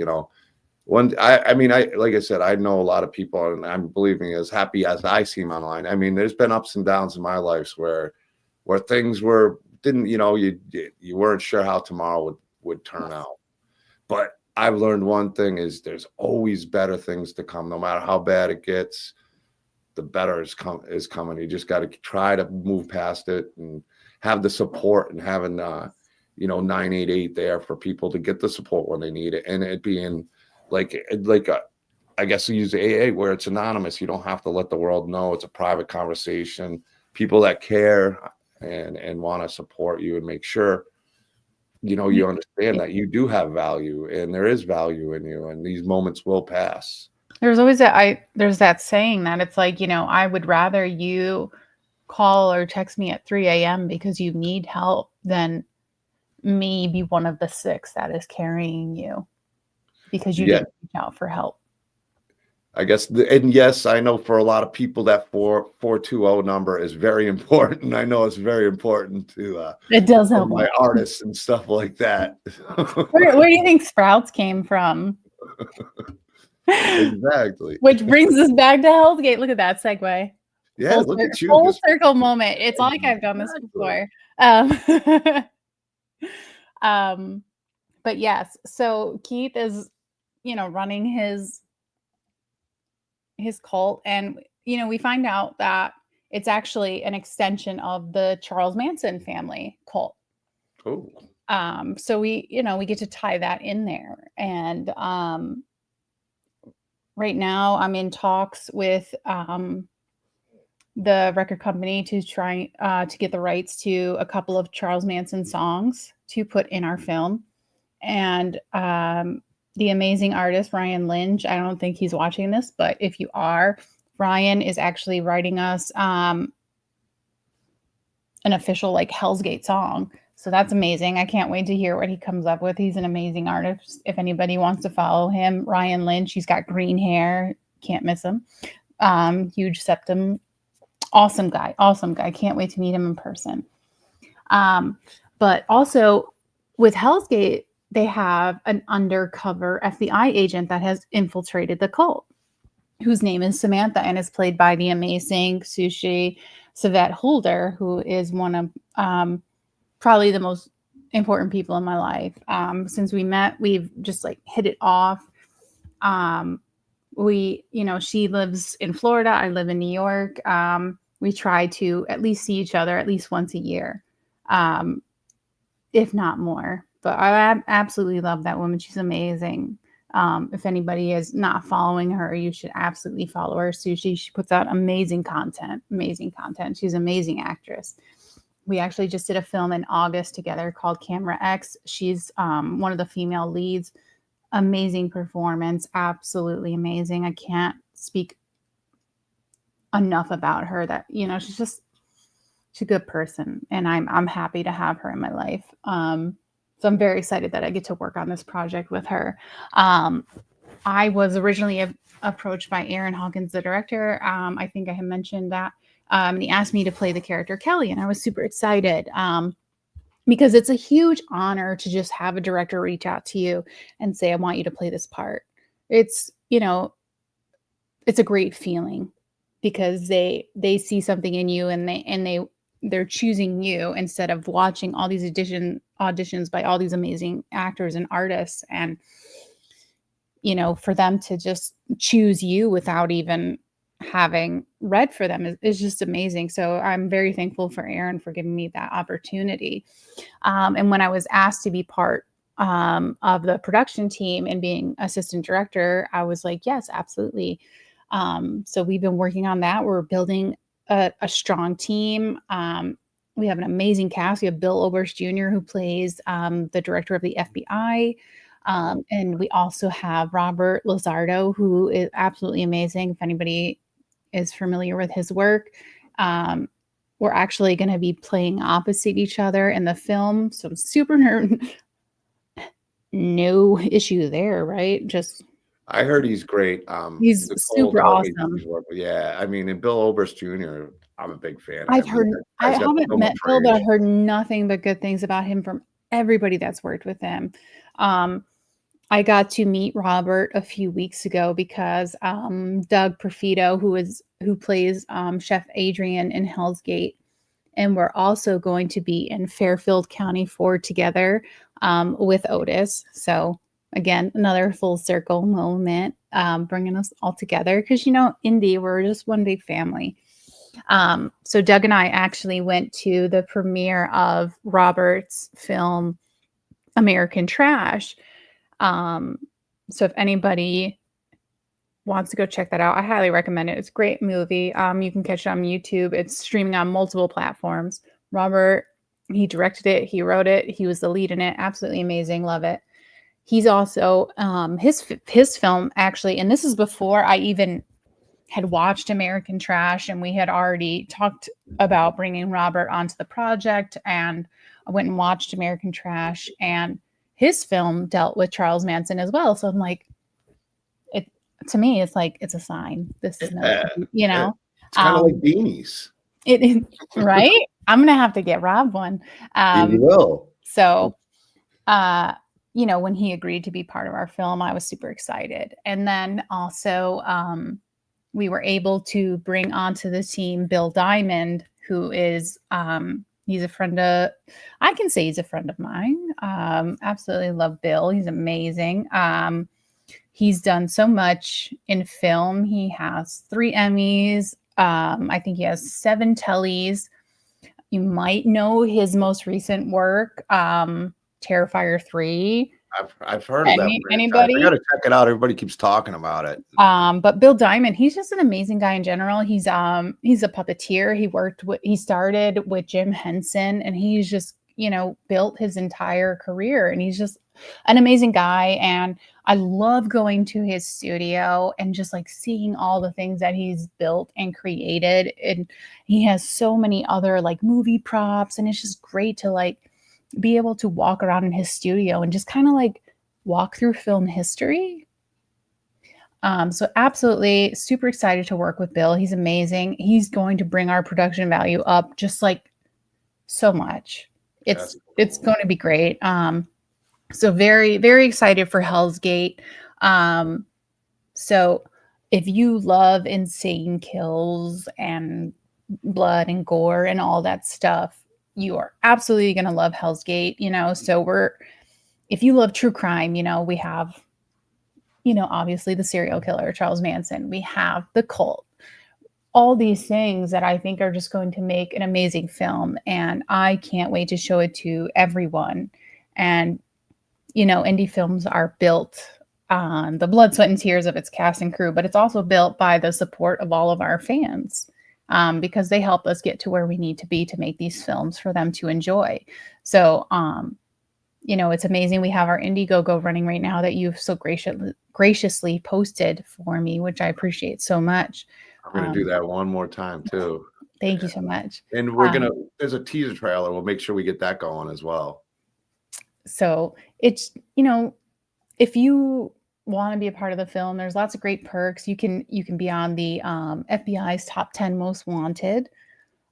Speaker 1: one. Like I said, I know a lot of people, and I'm believing as happy as I seem online. I mean, there's been ups and downs in my life where things didn't, you weren't sure how tomorrow would turn out. But I've learned one thing is there's always better things to come. No matter how bad it gets, the better is coming. You just got to try to move past it and have the support, and having 988 there for people to get the support when they need it. And it being I guess we use AA where it's anonymous. You don't have to let the world know. It's a private conversation. People that care and want to support you and make sure, you know, you understand that you do have value and there is value in you, and these moments will pass.
Speaker 5: There's that saying that it's like, you know, I would rather you call or text me at 3 a.m. because you need help than me be one of the 6 that is carrying you because you
Speaker 1: Yeah.
Speaker 5: didn't reach out for help.
Speaker 1: I guess, and yes, I know for a lot of people that 420 number is very important. I know it's very important to
Speaker 5: It does help
Speaker 1: my artists and stuff like that.
Speaker 5: Where do you think Sprouts came from?
Speaker 1: Exactly.
Speaker 5: Which brings us back to Hellsgate. Look at that segue.
Speaker 1: Yeah, look at you.
Speaker 5: Full
Speaker 1: just-
Speaker 5: circle moment. It's like I've done this
Speaker 1: Exactly.
Speaker 5: before. But yes, so Keith is, you know, running his cult, and you know, we find out that it's actually an extension of the Charles Manson family cult.
Speaker 1: Oh,
Speaker 5: So we, you know, we get to tie that in there. And right now I'm in talks with the record company to try to get the rights to a couple of Charles Manson songs to put in our film. And the amazing artist Ryan Lynch, I don't think he's watching this, but if you are, Ryan is actually writing us an official like Hellsgate song. So that's amazing. I can't wait to hear what he comes up with. He's an amazing artist. If anybody wants to follow him, Ryan Lynch, he's got green hair. Can't miss him. Huge septum. Awesome guy. Awesome guy. Can't wait to meet him in person. But also with Hellsgate, they have an undercover FBI agent that has infiltrated the cult, whose name is Samantha and is played by the amazing Sushi Savette Holder, who is one of probably the most important people in my life. Since we met, we've just like hit it off. We, you know, she lives in Florida. I live in New York. We try to at least see each other at least once a year, if not more. But I absolutely love that woman. She's amazing. If anybody is not following her, you should absolutely follow her. Sushi, she puts out amazing content. She's an amazing actress. We actually just did a film in August together called Camera X. She's one of the female leads. Amazing performance, absolutely amazing. I can't speak enough about her. That, you know, she's a good person, and I'm happy to have her in my life. So I'm very excited that I get to work on this project with her. I was originally approached by Aaron Hawkins, the director. I think I had mentioned that. And he asked me to play the character Kelly, and I was super excited because it's a huge honor to just have a director reach out to you and say, I want you to play this part. It's, you know, it's a great feeling because they see something in you, and they're choosing you instead of watching all these auditions by all these amazing actors and artists. And, you know, for them to just choose you without even having read for them is just amazing. So I'm very thankful for Aaron for giving me that opportunity. And when I was asked to be part of the production team and being assistant director, I was like, yes, absolutely. So we've been working on that. We're building a strong team. We have an amazing cast. We have Bill Oberst Jr., who plays the director of the FBI. And we also have Robert Lizardo, who is absolutely amazing. If anybody is familiar with his work, we're actually going to be playing opposite each other in the film. So I'm super no issue there, right? Just
Speaker 1: I heard he's great.
Speaker 5: he's
Speaker 1: Nicole
Speaker 5: super
Speaker 1: told me
Speaker 5: awesome.
Speaker 1: he's working- Yeah, I mean, and Bill Oberst Jr., I'm a big fan.
Speaker 5: I
Speaker 1: of him. He's got
Speaker 5: haven't
Speaker 1: so
Speaker 5: met
Speaker 1: much
Speaker 5: Bill, but
Speaker 1: range.
Speaker 5: I've heard nothing but good things about him from everybody that's worked with him. I got to meet Robert a few weeks ago because Doug Profito, who plays Chef Adrian in Hellsgate, and we're also going to be in Fairfield County 4 together with Otis. So again, another full circle moment, bringing us all together because, you know, Indy, we're just one big family. So Doug and I actually went to the premiere of Robert's film American Trash. So if anybody wants to go check that out, I highly recommend it. It's a great movie. You can catch it on YouTube. It's streaming on multiple platforms. Robert, he directed it, he wrote it, he was the lead in it. Absolutely amazing. Love it. He's also his film actually, and this is before I even had watched American Trash, and we had already talked about bringing Robert onto the project, and I went and watched American Trash, and his film dealt with Charles Manson as well. So I'm like, it to me, it's like it's a sign. This is no, you know,
Speaker 1: It's kind of like beanies.
Speaker 5: it right. I'm gonna have to get Rob one.
Speaker 1: You will.
Speaker 5: So, when he agreed to be part of our film, I was super excited. And then also, we were able to bring onto the team Bill Diamond, who is he's a friend of, I can say he's a friend of mine. Absolutely love Bill. He's amazing. He's done so much in film. He has 3 Emmys. I think he has 7 tellies. You might know his most recent work, Terrifier 3.
Speaker 1: I've heard of that.
Speaker 5: Anybody?
Speaker 1: I gotta check it out. Everybody keeps talking about it.
Speaker 5: But Bill Diamond, he's just an amazing guy in general. He's a puppeteer. He started with Jim Henson, and he's just, built his entire career, and he's just an amazing guy. And I love going to his studio and just like seeing all the things that he's built and created. And he has so many other like movie props, and it's just great to like be able to walk around in his studio and just kind of like walk through film history. So absolutely super excited to work with Bill. He's amazing. He's going to bring our production value up just like so much. It's going to be great. So very, very excited for Hellsgate. So if you love insane kills and blood and gore and all that stuff, you are absolutely going to love Hellsgate. So if you love true crime, we have, obviously the serial killer, Charles Manson. We have the cult. All these things that I think are just going to make an amazing film. And I can't wait to show it to everyone. And, indie films are built on the blood, sweat, and tears of its cast and crew, but it's also built by the support of all of our fans, because they help us get to where we need to be to make these films for them to enjoy. So, it's amazing. We have our Indiegogo running right now that you've so graciously posted for me, which I appreciate so much.
Speaker 1: I'm going to do that one more time too.
Speaker 5: Thank you so much.
Speaker 1: And there's a teaser trailer. We'll make sure we get that going as well.
Speaker 5: So it's, if you want to be a part of the film, there's lots of great perks. You can be on the FBI's top 10 most wanted.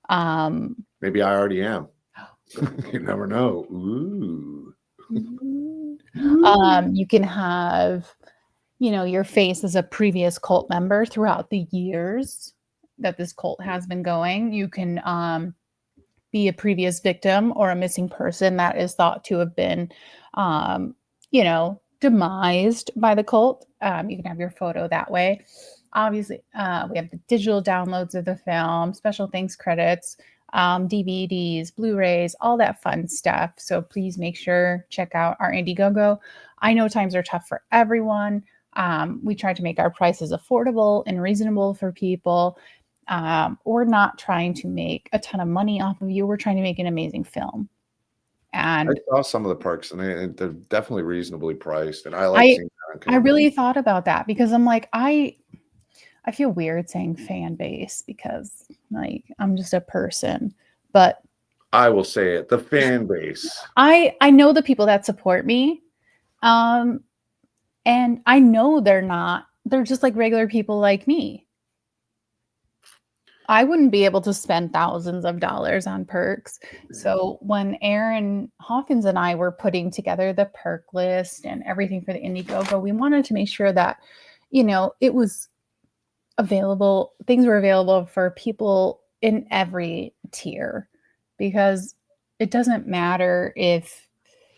Speaker 1: Maybe I already am. You never know. Ooh.
Speaker 5: You can have, your face as a previous cult member throughout the years that this cult has been going. You can be a previous victim or a missing person that is thought to have been, demised by the cult. You can have your photo that way. Obviously, we have the digital downloads of the film, special thanks credits, DVDs, Blu-rays, all that fun stuff. So please make sure check out our Indiegogo. I know times are tough for everyone. We try to make our prices affordable and reasonable for people. We're not trying to make a ton of money off of you. We're trying to make an amazing film. And
Speaker 1: I saw some of the perks, and they're definitely reasonably priced. And I like seeing that on camera.
Speaker 5: I really thought about that because I'm like, I feel weird saying fan base because like I'm just a person, but
Speaker 1: I will say it, the fan base.
Speaker 5: I know the people that support me. And I know they're just like regular people like me. I wouldn't be able to spend thousands of dollars on perks. So when Aaron Hawkins and I were putting together the perk list and everything for the Indiegogo, we wanted to make sure that, it was available. Things were available for people in every tier, because it doesn't matter if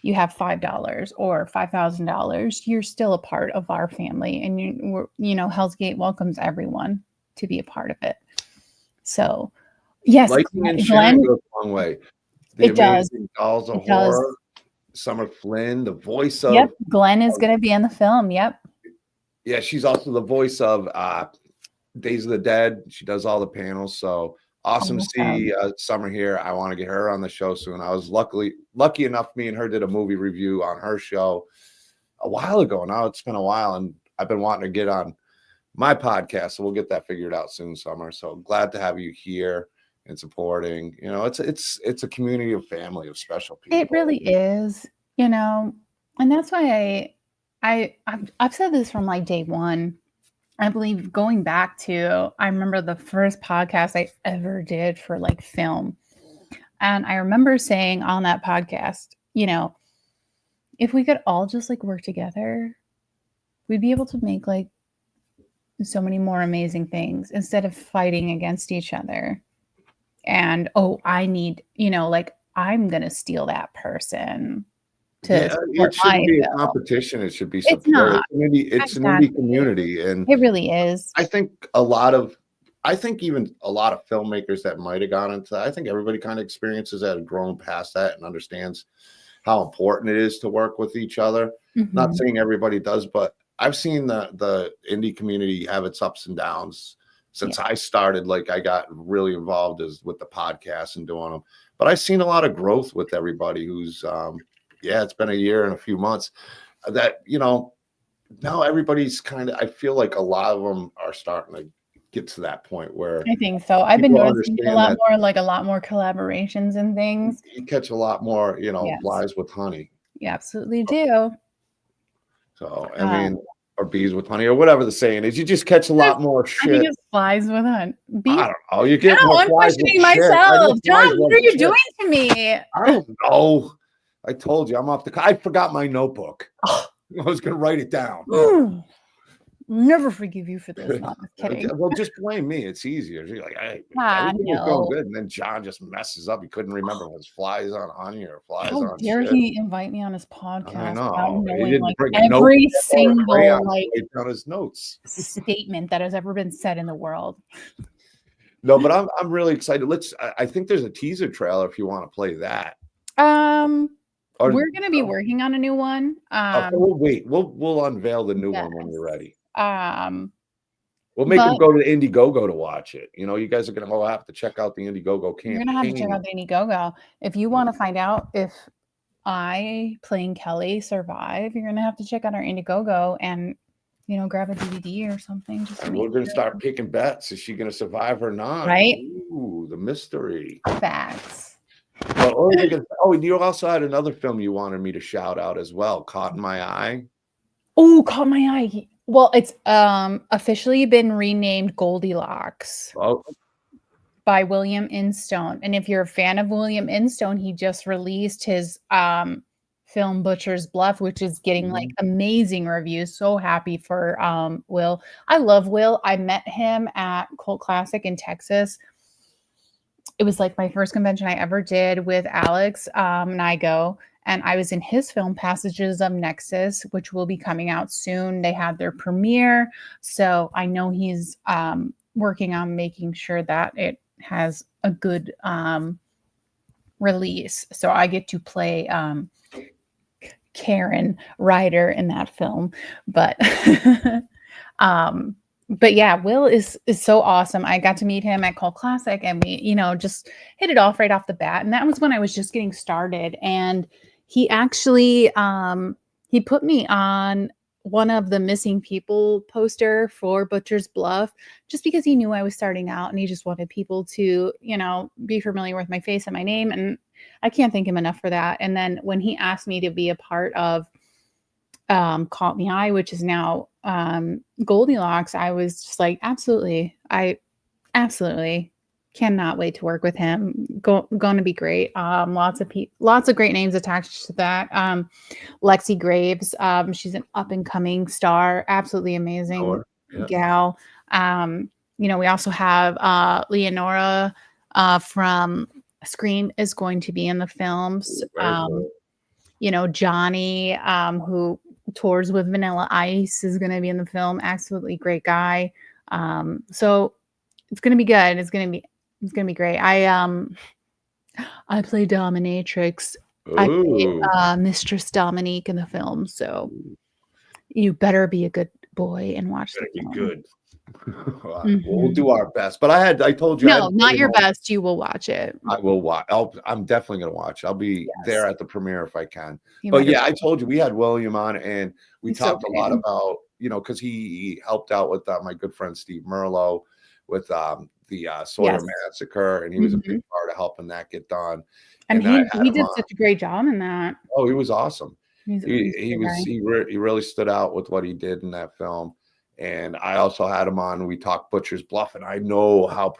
Speaker 5: you have $5 or $5,000, you're still a part of our family. And Hellsgate welcomes everyone to be a part of it. So, yes,
Speaker 1: Liking and
Speaker 5: Glenn,
Speaker 1: sharing goes a long way. The
Speaker 5: it does.
Speaker 1: Amazing Dolls of
Speaker 5: It does.
Speaker 1: Horror, Summer Flynn, the voice of.
Speaker 5: Yep, Glenn is going to be in the film. Yep.
Speaker 1: Yeah, she's also the voice of Days of the Dead. She does all the panels. So Awesome to see Summer here. I want to get her on the show soon. I was lucky enough, me and her did a movie review on her show a while ago. Now it's been a while, and I've been wanting to get on my podcast, so we'll get that figured out soon, Summer. So glad to have you here and supporting. You know, it's a community of family of special people.
Speaker 5: It really is, you know, and that's why I've said this from like day one. I believe going back to, I remember the first podcast I ever did for like film. And I remember saying on that podcast, you know, if we could all just like work together, we'd be able to make like so many more amazing things instead of fighting against each other. And, oh, I need, you know, like I'm going to steal that person.
Speaker 1: It shouldn't be a competition. It should be support.
Speaker 5: It's not.
Speaker 1: It's an indie community, and
Speaker 5: it really is.
Speaker 1: I think even a lot of filmmakers that might have gone into that, I think everybody kind of experiences that and grown past that and understands how important it is to work with each other.
Speaker 5: Mm-hmm.
Speaker 1: Not saying everybody does, but I've seen the indie community have its ups and downs since I started. Like I got really involved with the podcast and doing them, but I've seen a lot of growth with everybody who's it's been a year and a few months that, you know, now everybody's kind of, I feel like a lot of them are starting to get to that point where
Speaker 5: I think so. I've been noticing a lot more collaborations and things.
Speaker 1: You catch a lot more, you know, flies with honey.
Speaker 5: You absolutely do.
Speaker 1: So, I mean, or bees with honey or whatever the saying is, you just catch a lot more shit.
Speaker 5: I think it's flies with honey.
Speaker 1: I don't know. You get more
Speaker 5: I'm questioning myself. John, what are you doing to me?
Speaker 1: I don't know. I told you, I forgot my notebook. I was going to write it down.
Speaker 5: Never forgive you for this. No, I'm kidding.
Speaker 1: Well, just blame me. It's easier. You're like, hey, everything was going good. And then John just messes up. He couldn't remember if it was flies on honey or flies on
Speaker 5: How dare he invite me on his podcast?
Speaker 1: I know.
Speaker 5: He didn't like every single like
Speaker 1: on his notes
Speaker 5: statement that has ever been said in the world.
Speaker 1: No, but I'm really excited. I think there's a teaser trailer if you want to play that.
Speaker 5: We're going to be working on a new one.
Speaker 1: We'll wait. We'll unveil the new one when we're ready. We'll make them go to Indiegogo to watch it. You know, you guys are going to have to check out the Indiegogo campaign.
Speaker 5: You're going to have to check out the Indiegogo. If you want to find out if I, playing Kelly, survive, you're going to have to check out our Indiegogo and, you know, grab a DVD or something.
Speaker 1: We're going to start picking bets. Is she going to survive or not?
Speaker 5: Right?
Speaker 1: Ooh, the mystery.
Speaker 5: Facts.
Speaker 1: You also had another film you wanted me to shout out as well, Caught in My Eye.
Speaker 5: Oh, Caught My Eye. Well, it's officially been renamed Goldilocks by William Instone. And if you're a fan of William Instone, he just released his film Butcher's Bluff, which is getting like amazing reviews. So happy for Will. I love Will. I met him at Cult Classic in Texas. It was like my first convention I ever did with Alex Nigo, and I was in his film Passages of Nexus, which will be coming out soon. They had their premiere, so I know he's working on making sure that it has a good release. So I get to play Karen Ryder in that film, but yeah, Will is so awesome. I got to meet him at Cult Classic and we, you know, just hit it off right off the bat. And that was when I was just getting started. And he actually, he put me on one of the missing people poster for Butcher's Bluff, just because he knew I was starting out and he just wanted people to, you know, be familiar with my face and my name. And I can't thank him enough for that. And then when he asked me to be a part of Caught Me Eye, which is now Goldilocks, I was just like, absolutely. I absolutely cannot wait to work with him. Going to be great. Lots of great names attached to that. Lexi Graves, she's an up and coming star, absolutely amazing gal. You know, we also have Leonora from Scream is going to be in the films. You know, Johnny, who tours with Vanilla Ice, is going to be in the film. Absolutely great guy. So it's going to be good. It's going to be great. I play Dominatrix. I play Mistress Dominique in the film. So you better be a good boy and watch the film.
Speaker 1: Good. We'll do our best. But I told you,
Speaker 5: No, not your best. You will watch it.
Speaker 1: I will watch. I'm definitely going to watch. I'll be there at the premiere if I can.
Speaker 5: You
Speaker 1: But
Speaker 5: might
Speaker 1: yeah,
Speaker 5: have-
Speaker 1: I told you we had William on, and we
Speaker 5: He's so
Speaker 1: talked a lot
Speaker 5: great.
Speaker 1: about, because he helped out with my good friend Steve Merlo with the Sawyer
Speaker 5: Yes.
Speaker 1: Massacre, and he was a
Speaker 5: Mhm.
Speaker 1: big part of helping that get done.
Speaker 5: And
Speaker 1: then I had
Speaker 5: he
Speaker 1: him
Speaker 5: did
Speaker 1: on.
Speaker 5: such a great job in that.
Speaker 1: Oh, he was awesome.
Speaker 5: He's
Speaker 1: He
Speaker 5: a
Speaker 1: was
Speaker 5: guy.
Speaker 1: he really stood out with what he did in that film. And I also had him on. We talked Butcher's Bluff, and I know how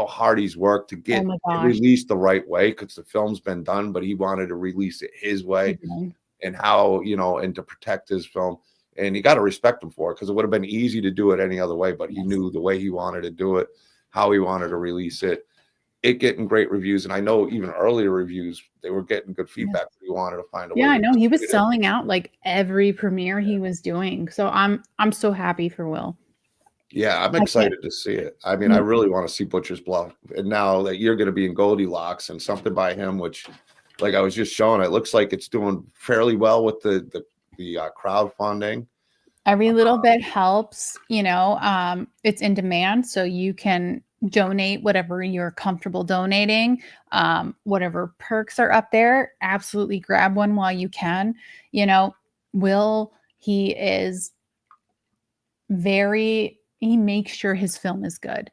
Speaker 1: hard he's worked to get
Speaker 5: my
Speaker 1: it
Speaker 5: gosh.
Speaker 1: released the right way, because the film's been done, but he wanted to release it his way,
Speaker 5: Mhm.
Speaker 1: and how, and to protect his film. And you got to respect him for it, because it would have been easy to do it any other way, but he knew the way he wanted to do it, how he wanted to release it. It getting great reviews, and I know even earlier reviews, they were getting good feedback. He wanted to find a way.
Speaker 5: Yeah, I
Speaker 1: to
Speaker 5: know he was
Speaker 1: distribute it.
Speaker 5: selling out like every premiere he was doing. So I'm so happy for Will.
Speaker 1: Yeah, I'm
Speaker 5: can't-
Speaker 1: excited to see it. I mean, I really want to see Butcher's Bluff. And now that you're going to be in Goldilocks and something by him, which, like I was just showing, it looks like it's doing fairly well with the crowdfunding.
Speaker 5: Every little bit helps, it's in demand, so you can donate whatever you're comfortable donating. Whatever perks are up there, absolutely grab one while you can. Will, he is he makes sure his film is good.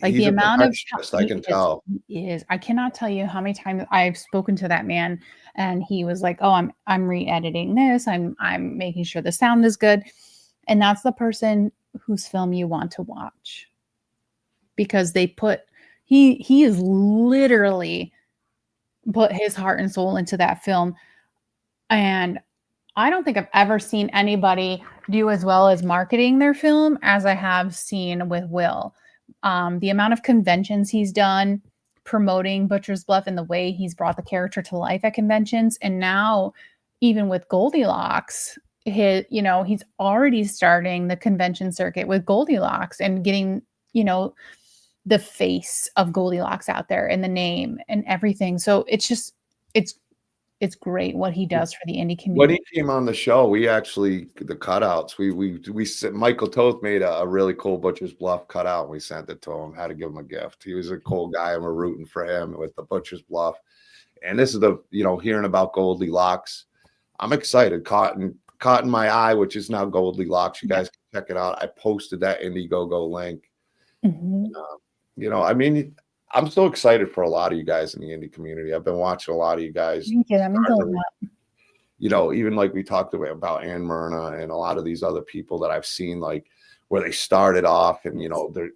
Speaker 5: Like
Speaker 1: He's
Speaker 5: the
Speaker 1: a
Speaker 5: amount of
Speaker 1: perfectionist, I can tell.
Speaker 5: he is. I cannot tell you how many times I've spoken to that man, and he was like, "Oh, I'm re-editing this. I'm making sure the sound is good," and that's the person whose film you want to watch, because he is literally put his heart and soul into that film, and I don't think I've ever seen anybody do as well as marketing their film as I have seen with Will. The amount of conventions he's done promoting Butcher's Bluff and the way he's brought the character to life at conventions. And now, even with Goldilocks, he's already starting the convention circuit with Goldilocks and getting, the face of Goldilocks out there and the name and everything. So it's great what he does for the indie community.
Speaker 1: When he came on the show, we actually, the cutouts, we Michael Toth made a really cool Butcher's Bluff cutout, and we sent it to him. Had to give him a gift. He was a cool guy, and we're rooting for him with the Butcher's Bluff. And this is hearing about Goldilocks. I'm excited. Caught in My Eye, which is now Goldilocks. You guys can check it out. I posted that Indiegogo link. I mean, I'm so excited for a lot of you guys in the indie community. I've been watching a lot of you guys.
Speaker 5: Thank you. That means a lot.
Speaker 1: Even like we talked about Ann Myrna and a lot of these other people that I've seen, like where they started off, and they're,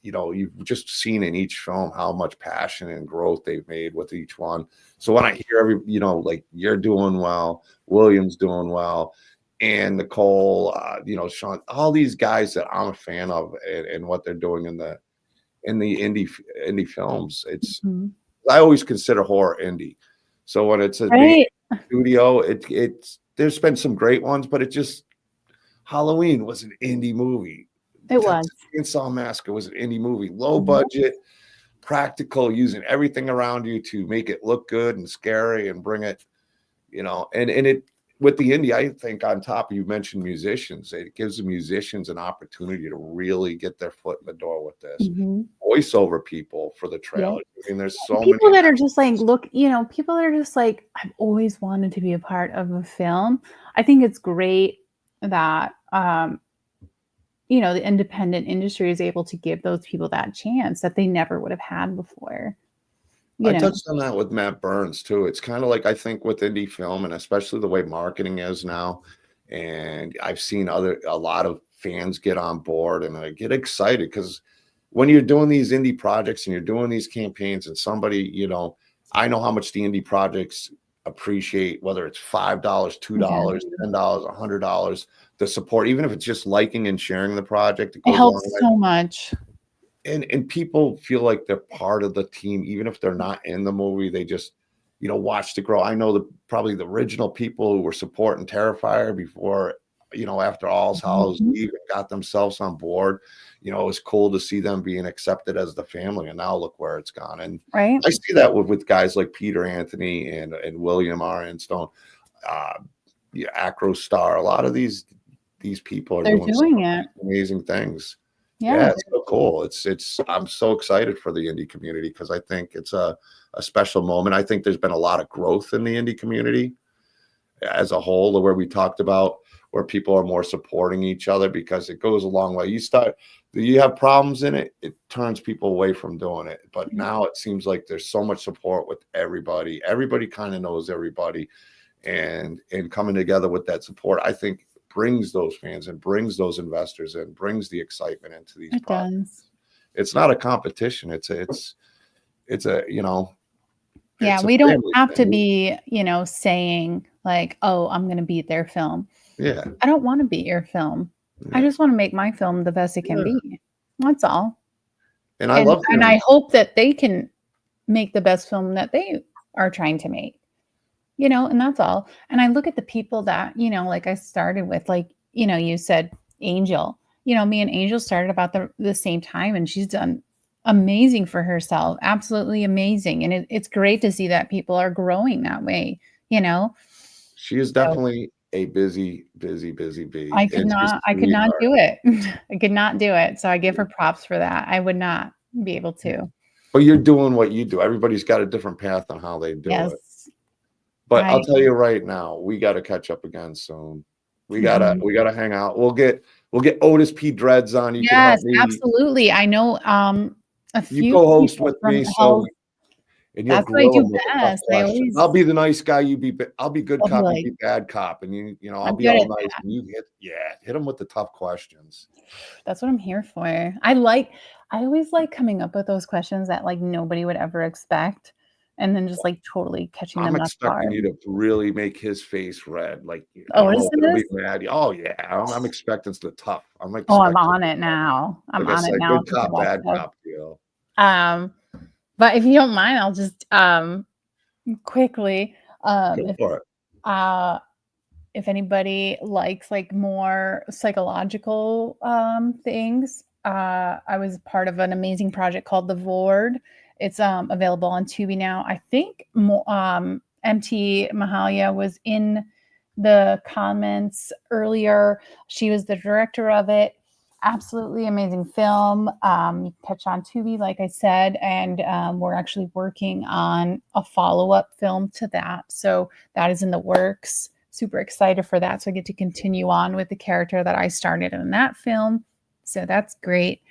Speaker 1: you've just seen in each film how much passion and growth they've made with each one. So when I hear like you're doing well, William's doing well, and Nicole, Sean, all these guys that I'm a fan of, and what they're doing in the indie films, it's I always consider horror indie. So when it's a big studio, it's there's been some great ones, but Halloween was an indie movie.
Speaker 5: It was.
Speaker 1: Chainsaw Massacre was an indie movie, low budget, practical, using everything around you to make it look good and scary and bring it, and it. With the indie, I think on top of, you mentioned musicians, it gives the musicians an opportunity to really get their foot in the door with this. Voiceover people for the trailer. I mean, there's so
Speaker 5: people
Speaker 1: many
Speaker 5: that are just like, people that are just like, I've always wanted to be a part of a film. I think it's great that, the independent industry is able to give those people that chance that they never would have had before.
Speaker 1: I touched on that with Matt Burns too. It's kind of like, I think with indie film, and especially the way marketing is now, and I've seen a lot of fans get on board, and I get excited because when you're doing these indie projects and you're doing these campaigns, and somebody, I know how much the indie projects appreciate, whether it's $5, $2, $10, $100, the support, even if it's just liking and sharing the project.
Speaker 5: It helps so much.
Speaker 1: And people feel like they're part of the team, even if they're not in the movie. They just, watch it grow. I know probably the original people who were supporting Terrifier before, after All's Hallows Eve, and got themselves on board. It was cool to see them being accepted as the family, and now look where it's gone. And I see that with guys like Peter Anthony and William R. Enstone, Acro Star. A lot of these people are doing
Speaker 5: it.
Speaker 1: amazing things. Yeah, it's so cool. I'm so excited for the indie community because I think it's a special moment. I think there's been a lot of growth in the indie community as a whole, where we talked about where people are more supporting each other because it goes a long way. You have problems in it, it turns people away from doing it. But now it seems like there's so much support with everybody. Everybody kind of knows everybody, and coming together with that support, I think brings those fans and brings those investors and brings the excitement into these
Speaker 5: It
Speaker 1: projects.
Speaker 5: does.
Speaker 1: It's not a competition. It's a
Speaker 5: Yeah,
Speaker 1: it's a
Speaker 5: we don't
Speaker 1: family
Speaker 5: have to
Speaker 1: thing.
Speaker 5: be, saying like, oh, I'm going to beat their film.
Speaker 1: Yeah.
Speaker 5: I don't want to beat your film. I
Speaker 1: Yeah.
Speaker 5: just want to make my film the best it can
Speaker 1: Yeah.
Speaker 5: be. That's all.
Speaker 1: And I love
Speaker 5: And
Speaker 1: hearing
Speaker 5: I hope that they can make the best film that they are trying to make. And that's all. And I look at the people that, like I started with, like, you said Angel. Me and Angel started about the same time, and she's done amazing for herself. Absolutely amazing. And it's great to see that people are growing that way,
Speaker 1: she is
Speaker 5: So
Speaker 1: definitely a busy bee.
Speaker 5: I could
Speaker 1: And she's a
Speaker 5: not
Speaker 1: sweetheart.
Speaker 5: do it. I could not do it. So I give her props for that. I would not be able to.
Speaker 1: But you're doing what you do. Everybody's got a different path on how they do it.
Speaker 5: Yes.
Speaker 1: But I'll tell you right now, we got to catch up again soon. We gotta hang out. We'll get Otis P. Dreads on. You can help
Speaker 5: Yes,
Speaker 1: me.
Speaker 5: absolutely. I know a
Speaker 1: You
Speaker 5: few
Speaker 1: co-host
Speaker 5: people
Speaker 1: with
Speaker 5: from
Speaker 1: me,
Speaker 5: Hell's.
Speaker 1: and you'll
Speaker 5: That's what I
Speaker 1: grill
Speaker 5: do
Speaker 1: them with a tough
Speaker 5: best. I
Speaker 1: question.
Speaker 5: always
Speaker 1: I'll be the nice guy. I'll be good
Speaker 5: I'll be
Speaker 1: cop.
Speaker 5: like,
Speaker 1: You be bad cop, and I'll
Speaker 5: I'm
Speaker 1: be
Speaker 5: good
Speaker 1: all
Speaker 5: at
Speaker 1: nice.
Speaker 5: that.
Speaker 1: And you hit them with the tough questions.
Speaker 5: That's what I'm here for. I always like coming up with those questions that like nobody would ever expect, and then just like totally catching
Speaker 1: I'm
Speaker 5: them off
Speaker 1: expecting
Speaker 5: guard.
Speaker 1: you to really make his face red. Like, I
Speaker 5: Oh,
Speaker 1: don't
Speaker 5: is
Speaker 1: know if it'll be
Speaker 5: this?
Speaker 1: mad. Oh yeah, I'm expecting the tough. I'm
Speaker 5: Oh, I'm
Speaker 1: expecting,
Speaker 5: on it now. I'm
Speaker 1: like I
Speaker 5: on it
Speaker 1: said,
Speaker 5: now.
Speaker 1: good cop, bad cop deal.
Speaker 5: But if you don't mind, I'll just quickly
Speaker 1: Go for it.
Speaker 5: uh if anybody likes like more psychological things, I was part of an amazing project called The Vord. It's available on Tubi now. I think MT Mahalia was in the comments earlier. She was the director of it. Absolutely amazing film. You can catch on Tubi, like I said, and we're actually working on a follow-up film to that. So that is in the works. Super excited for that. So I get to continue on with the character that I started in that film. So that's great.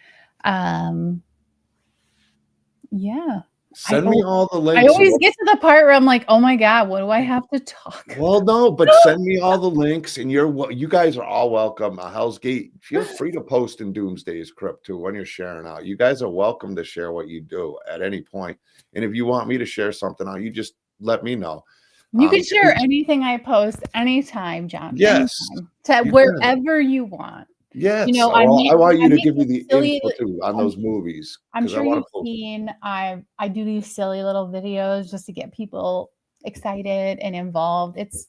Speaker 5: Yeah.
Speaker 1: Send me all the
Speaker 5: I
Speaker 1: links.
Speaker 5: always get to the part where I'm like, oh my God, what do I have to talk about?
Speaker 1: Well, no, but send me all the links, and you guys are all welcome. Hellsgate, feel free to post in Doomsday's Krypt too when you're sharing out. You guys are welcome to share what you do at any point. And if you want me to share something out, you just let me know.
Speaker 5: You can share anything I post anytime, John.
Speaker 1: Yes,
Speaker 5: anytime, to wherever you want.
Speaker 1: Yes.
Speaker 5: I
Speaker 1: want you to
Speaker 5: make
Speaker 1: give me the
Speaker 5: silly,
Speaker 1: info too on those movies.
Speaker 5: I'm
Speaker 1: 'cause I
Speaker 5: sure
Speaker 1: wanna
Speaker 5: you've
Speaker 1: post.
Speaker 5: seen I do these silly little videos just to get people excited and involved. It's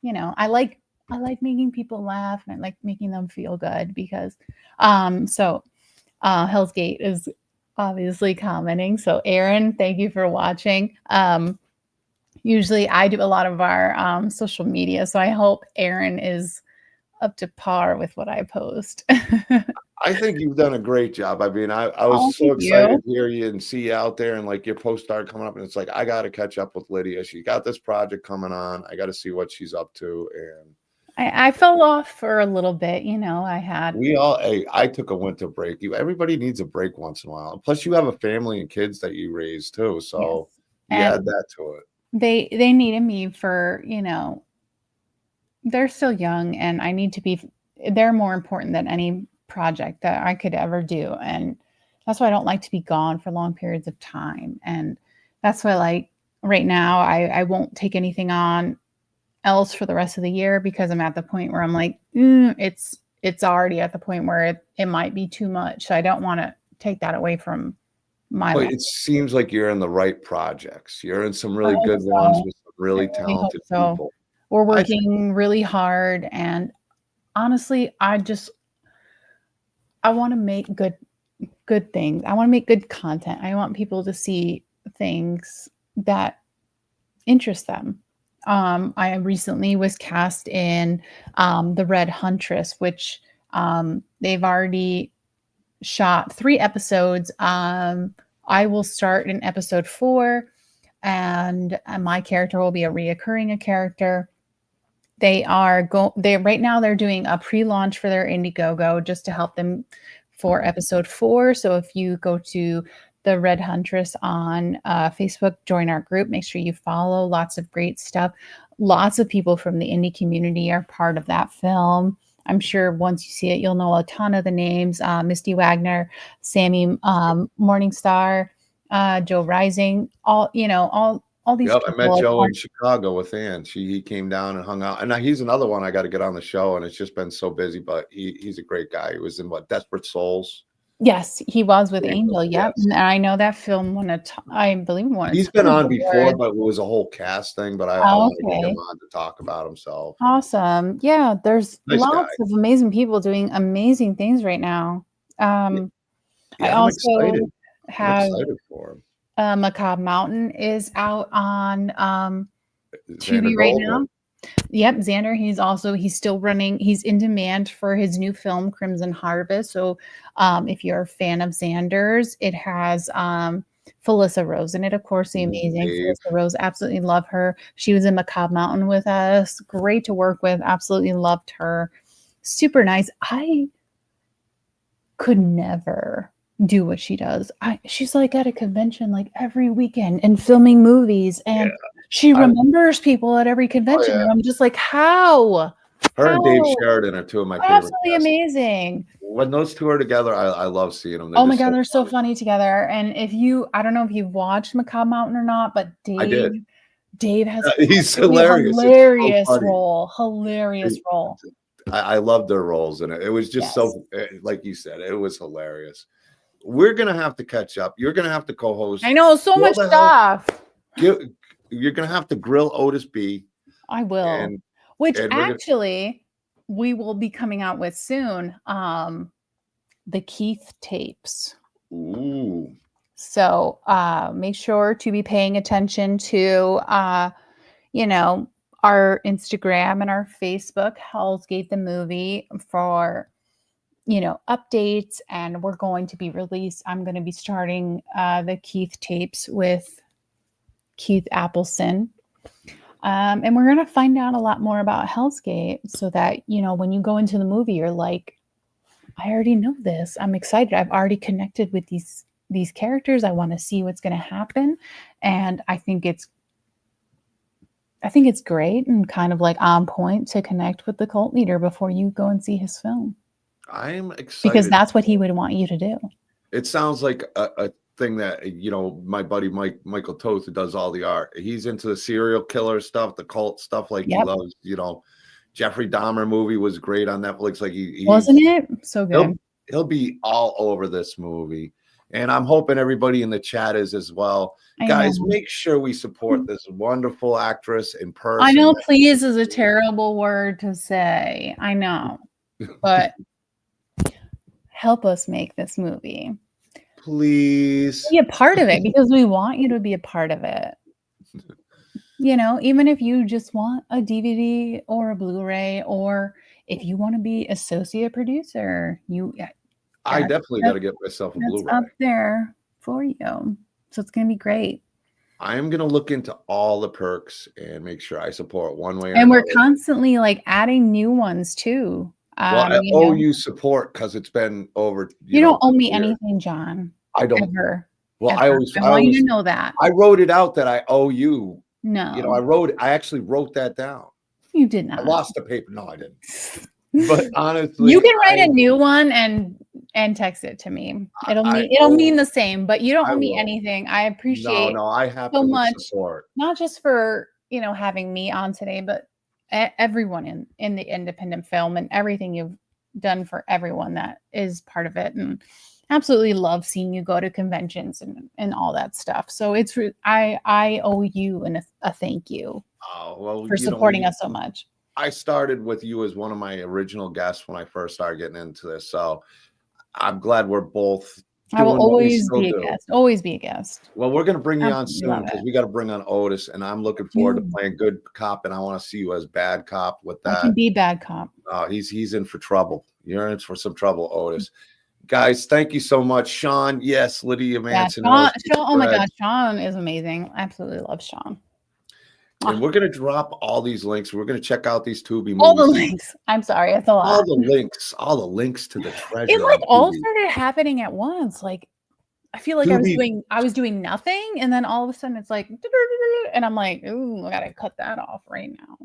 Speaker 5: I like making people laugh, and I like making them feel good because Hellsgate is obviously commenting. So Aaron, thank you for watching. Usually I do a lot of our social media, so I hope Aaron is up to par with what I post.
Speaker 1: I think you've done a great job. I mean, I was so
Speaker 5: thank
Speaker 1: excited
Speaker 5: you.
Speaker 1: to hear you and see you out there, and like your posts started coming up, and it's like I got to catch up with Lydia. She got this project coming on. I got to see what she's up to. And
Speaker 5: I fell off for a little bit, I had.
Speaker 1: I took a winter break. Everybody needs a break once in a while. Plus, you have a family and kids that you raise too, so
Speaker 5: Yes.
Speaker 1: you
Speaker 5: And
Speaker 1: add that to it.
Speaker 5: they needed me for they're still young, and I need to be. They're more important than any project that I could ever do, and that's why I don't like to be gone for long periods of time. And that's why, like right now, I won't take anything on else for the rest of the year because I'm at the point where I'm like, it's already at the point where it might be too much. So I don't want to take that away from my
Speaker 1: But
Speaker 5: life.
Speaker 1: it seems like you're in the right projects. You're in some
Speaker 5: I
Speaker 1: really
Speaker 5: hope
Speaker 1: good
Speaker 5: so.
Speaker 1: ones with some
Speaker 5: I
Speaker 1: really
Speaker 5: really hope
Speaker 1: talented
Speaker 5: so.
Speaker 1: people.
Speaker 5: We're working really hard, and honestly, I want to make good things. I want to make good content. I want people to see things that interest them. I recently was cast in The Red Huntress, which they've already shot 3 episodes. I will start in episode 4, and my character will be a reoccurring character. They right now they're doing a pre-launch for their Indiegogo just to help them for episode 4. So if you go to the Red Huntress on Facebook, join our group. Make sure you follow. Lots of great stuff. Lots of people from the indie community are part of that film. I'm sure once you see it, you'll know a ton of the names. Misty Wagner, Sammy Morningstar, Joe Rising, all these
Speaker 1: Yep, I met
Speaker 5: people.
Speaker 1: Joe in Chicago with Ann. He came down and hung out. And now he's another one I got to get on the show, and it's just been so busy, but he's a great guy. He was in Desperate Souls.
Speaker 5: Yes, he was with Angel. Yep,
Speaker 1: Yes.
Speaker 5: and I know that film won I believe won.
Speaker 1: He's been on before, but it was a whole cast thing. But I want to get him on to talk about himself.
Speaker 5: Awesome. Yeah, there's
Speaker 1: Nice
Speaker 5: lots
Speaker 1: guy.
Speaker 5: of amazing people doing amazing things right now. I
Speaker 1: I'm excited.
Speaker 5: also have
Speaker 1: I'm excited for him.
Speaker 5: Macabre Mountain is out on
Speaker 1: Xander
Speaker 5: Tubi right
Speaker 1: Goldberg.
Speaker 5: now. Yep, Xander. He's still running. He's in demand for his new film, Crimson Harvest. So, if you're a fan of Xander's, it has Felissa Rose in it, of course, the amazing Felissa Rose. Absolutely love her. She was in Macabre Mountain with us. Great to work with. Absolutely loved her. Super nice. I could never do what she does. She's like at a convention like every weekend and filming movies, and she remembers people at every convention. And I'm just like, how?
Speaker 1: Her and Dave Sheridan are two of my favorite.
Speaker 5: Absolutely amazing.
Speaker 1: When those two are together, I love seeing them.
Speaker 5: Oh my God, they're so funny together. And I don't know if you've watched Macabre Mountain or not, but
Speaker 1: I did.
Speaker 5: Dave has
Speaker 1: he's hilarious.
Speaker 5: Hilarious role. Hilarious role.
Speaker 1: I loved their roles in it. It was just so, like you said, it was hilarious. We're gonna have to catch up. You're gonna have to co-host.
Speaker 5: I know, so much stuff.
Speaker 1: You're gonna have to grill Otis B.
Speaker 5: I will. Which actually we will be coming out with soon. The Keith tapes.
Speaker 1: Ooh.
Speaker 5: So make sure to be paying attention to our Instagram and our Facebook, Hellsgate the movie, for updates. And we're going to be I'm going to be starting the Keith tapes with Keith Appleson. And we're going to find out a lot more about Hellsgate so that, when you go into the movie, you're like, I already know this. I'm excited. I've already connected with these characters. I want to see what's going to happen. And I think it's great and kind of like on point to connect with the cult leader before you go and see his film.
Speaker 1: I'm excited
Speaker 5: because that's what he would want you to do.
Speaker 1: It sounds like a thing that, my buddy Michael Toth, who does all the art, he's into the serial killer stuff, the cult stuff. Like he loves, Jeffrey Dahmer movie was great on Netflix. Like
Speaker 5: wasn't it so good?
Speaker 1: He'll be all over this movie. And I'm hoping everybody in the chat is as well. Guys, make sure we support this wonderful actress in person.
Speaker 5: I know please is a terrible word to say. I know. But help us make this movie.
Speaker 1: Please.
Speaker 5: Be a part of it because we want you to be a part of it. Even if you just want a DVD or a Blu-ray, or if you want to be associate producer,
Speaker 1: I definitely got to get myself a Blu-ray.
Speaker 5: Up there for you. So it's going to be great.
Speaker 1: I am going to look into all the perks and make sure I support one way or
Speaker 5: another.
Speaker 1: And
Speaker 5: we're constantly adding new ones too.
Speaker 1: Well, I owe you support because it's been over.
Speaker 5: You don't owe me anything, John.
Speaker 1: I don't.
Speaker 5: Ever.
Speaker 1: Well,
Speaker 5: ever. I want you to know that.
Speaker 1: I wrote it out that I owe you.
Speaker 5: No.
Speaker 1: I actually wrote that down.
Speaker 5: You did not.
Speaker 1: I lost the paper. No, I didn't. But honestly,
Speaker 5: you can write a new one and text it to me. It'll mean the same, but you don't owe me anything. I appreciate
Speaker 1: I have
Speaker 5: so much
Speaker 1: support.
Speaker 5: Not just for having me on today, but everyone in the independent film and everything you've done for everyone that is part of it. And absolutely love seeing you go to conventions and all that stuff. So I owe you a thank you for supporting us so much.
Speaker 1: I started with you as one of my original guests when I first started getting into this. So I'm glad we're both.
Speaker 5: I will always be a guest. Always be a guest.
Speaker 1: Well, we're going to bring you on soon because we got to bring on Otis, and I'm looking forward to playing good cop, and I want to see you as bad cop with that.
Speaker 5: I can be bad cop.
Speaker 1: He's in for trouble. You're in for some trouble, Otis. Guys, thank you so much. Sean, yes, Lydia
Speaker 5: Yeah,
Speaker 1: Manson.
Speaker 5: Sean,
Speaker 1: knows
Speaker 5: Sean, oh my
Speaker 1: Fred.
Speaker 5: God, Sean is amazing. I absolutely love Sean.
Speaker 1: And we're going to drop all these links. We're going to check out these Tubi movies.
Speaker 5: All the links. I'm sorry, it's a
Speaker 1: All
Speaker 5: lot.
Speaker 1: the links to the
Speaker 5: It
Speaker 1: treasure
Speaker 5: like
Speaker 1: on
Speaker 5: all
Speaker 1: Tubi.
Speaker 5: started happening at once. Like I feel like
Speaker 1: Tubi,
Speaker 5: I was doing nothing, and then all of a sudden it's like, and I'm like, ooh, I gotta cut that off right now.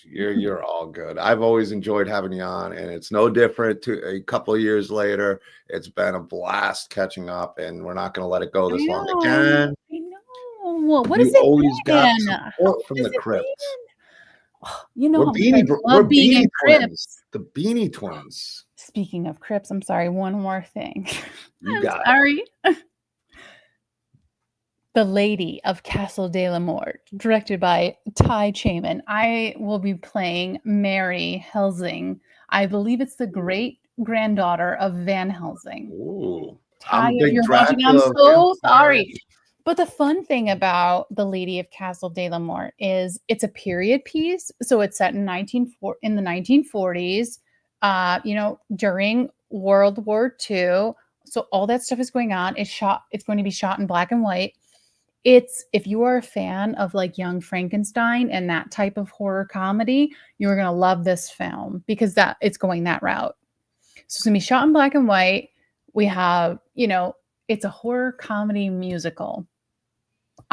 Speaker 1: you're all good. I've always enjoyed having you on, and it's no different. To a couple of years later, it's been a blast catching up, and we're not going to let it go
Speaker 5: I
Speaker 1: this long
Speaker 5: know,
Speaker 1: again.
Speaker 5: I know. What has
Speaker 1: You
Speaker 5: it
Speaker 1: always got
Speaker 5: been? How
Speaker 1: support from
Speaker 5: has
Speaker 1: the
Speaker 5: it
Speaker 1: Krypt.
Speaker 5: been? You know how much I
Speaker 1: We're
Speaker 5: love being in
Speaker 1: Beanie Twins.
Speaker 5: Crips.
Speaker 1: The Beanie Twins.
Speaker 5: Speaking of Crips, I'm sorry, one more thing.
Speaker 1: You
Speaker 5: I'm
Speaker 1: got it.
Speaker 5: sorry. The Lady of Castle de la Mort, directed by Ty Chaman. I will be playing Mary Helsing. I believe it's the great granddaughter of Van Helsing.
Speaker 1: Ooh,
Speaker 5: Ty,
Speaker 1: I'm a
Speaker 5: if
Speaker 1: big
Speaker 5: you're watching, I'm
Speaker 1: Dracula
Speaker 5: so
Speaker 1: vampire.
Speaker 5: sorry. But the fun thing about The Lady of Castle de la Mort is it's a period piece. So it's set in in the 1940s, during World War II. So all that stuff is going on. It's going to be shot in black and white. If you are a fan of like Young Frankenstein and that type of horror comedy, you're going to love this film because it's going that route. So it's going to be shot in black and white. We have, it's a horror comedy musical.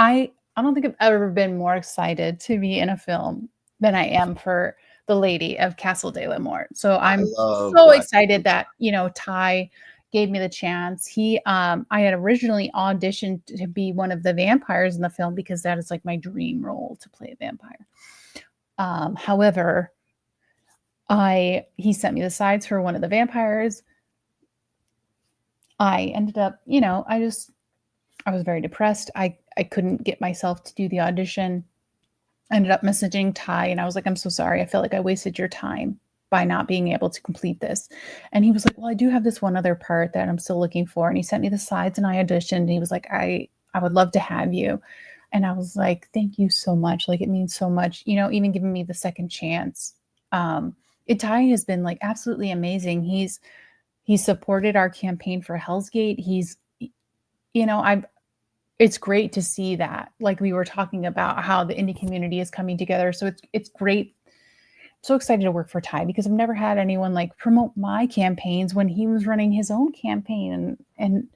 Speaker 5: I don't think I've ever been more excited to be in a film than I am for The Lady of Castle de la Mort. So I'm
Speaker 1: love
Speaker 5: so
Speaker 1: Black
Speaker 5: excited that, Ty gave me the chance. I had originally auditioned to be one of the vampires in the film because that is like my dream role, to play a vampire. However, he sent me the sides for one of the vampires. I ended up, I was very depressed. I couldn't get myself to do the audition. I ended up messaging Ty and I was like, I'm so sorry. I feel like I wasted your time by not being able to complete this. And he was like, well, I do have this one other part that I'm still looking for. And he sent me the slides and I auditioned. And he was like, I would love to have you. And I was like, thank you so much. Like, it means so much, even giving me the second chance. Ty has been like absolutely amazing. He's supported our campaign for Hellsgate. It's great to see that. Like we were talking about how the indie community is coming together. So it's great. So excited to work for Ty because I've never had anyone like promote my campaigns when he was running his own campaign. And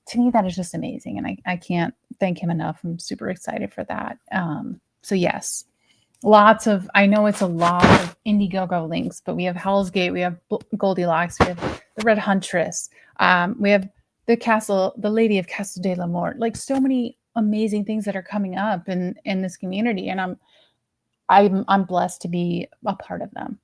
Speaker 5: to me, that is just amazing. And I can't thank him enough. I'm super excited for that. So yes, I know it's a lot of Indiegogo links, but we have Hellsgate, we have Goldilocks, we have the Red Huntress, we have the Lady of Castle de la Mort, like so many amazing things that are coming up in this community. And I'm blessed to be a part of them.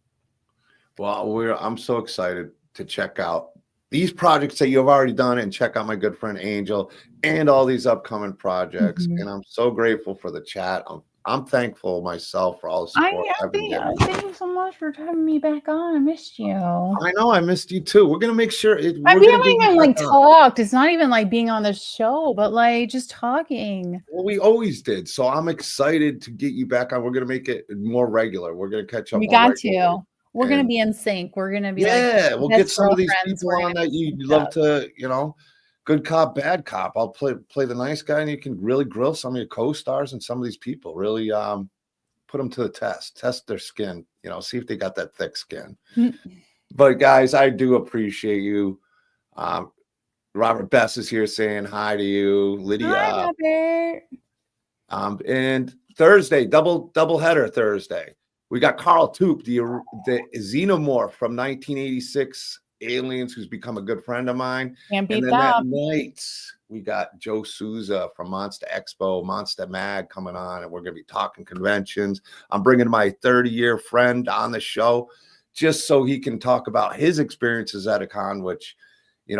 Speaker 1: Well, I'm so excited to check out these projects that you've already done and check out my good friend Angel and all these upcoming projects.
Speaker 5: Mhm.
Speaker 1: And I'm so grateful for the chat. I'm thankful myself for all the support I've been getting.
Speaker 5: Thank you so much for having me back on. I missed you.
Speaker 1: I know I missed you too. We're gonna make sure
Speaker 5: We haven't even like talked. It's not even like being on the show, but like just talking.
Speaker 1: Well, we always did. So I'm excited to get you back on. We're gonna make it more regular. We're gonna catch up.
Speaker 5: We
Speaker 1: more
Speaker 5: got
Speaker 1: regularly.
Speaker 5: to. We're gonna be in sync. We're gonna be
Speaker 1: Yeah, we'll get some of these people
Speaker 5: We're
Speaker 1: on
Speaker 5: gonna
Speaker 1: that you
Speaker 5: be
Speaker 1: love to, good cop, bad cop. I'll play the nice guy, and you can really grill some of your co-stars and some of these people. Really put them to the test their skin, see if they got that thick skin. But guys, I do appreciate you. Robert Bess is here saying hi to you, Lydia.
Speaker 5: Hi, Robert.
Speaker 1: And Thursday, double header Thursday. We got Carl Toop, the xenomorph from 1986, Aliens, who's become a good friend of mine.
Speaker 5: Can't beat
Speaker 1: And then
Speaker 5: that.
Speaker 1: that night, we got Joe Souza from Monster Expo, Monster Mag coming on, and we're going to be talking conventions. I'm bringing my 30-year friend on the show just so he can talk about his experiences at a con, which,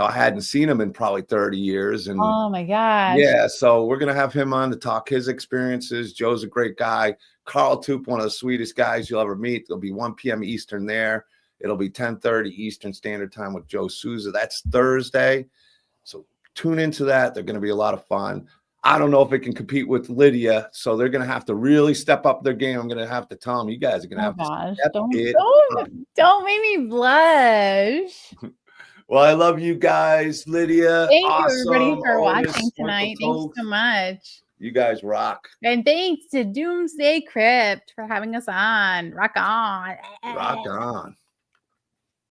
Speaker 1: I hadn't seen him in probably 30 years. And
Speaker 5: oh my gosh.
Speaker 1: yeah, so we're going to have him on to talk his experiences. Joe's a great guy. Carl Toop, one of the sweetest guys you'll ever meet. It'll be 1 p.m. Eastern there. It'll be 10:30 Eastern Standard Time with Joe Souza. That's Thursday. So tune into that. They're going to be a lot of fun. I don't know if it can compete with Lydia, so they're going to have to really step up their game. I'm going to have to tell them, you guys are going to have to step it up.
Speaker 5: Don't make me blush.
Speaker 1: Well, I love you guys, Lydia.
Speaker 5: Thank
Speaker 1: Awesome.
Speaker 5: you, everybody, for
Speaker 1: Otis,
Speaker 5: watching tonight.
Speaker 1: Uncle
Speaker 5: Thanks
Speaker 1: Toke.
Speaker 5: so much.
Speaker 1: You guys rock.
Speaker 5: And thanks to Doomsday Krypt for having us on. Rock on.
Speaker 1: Rock on.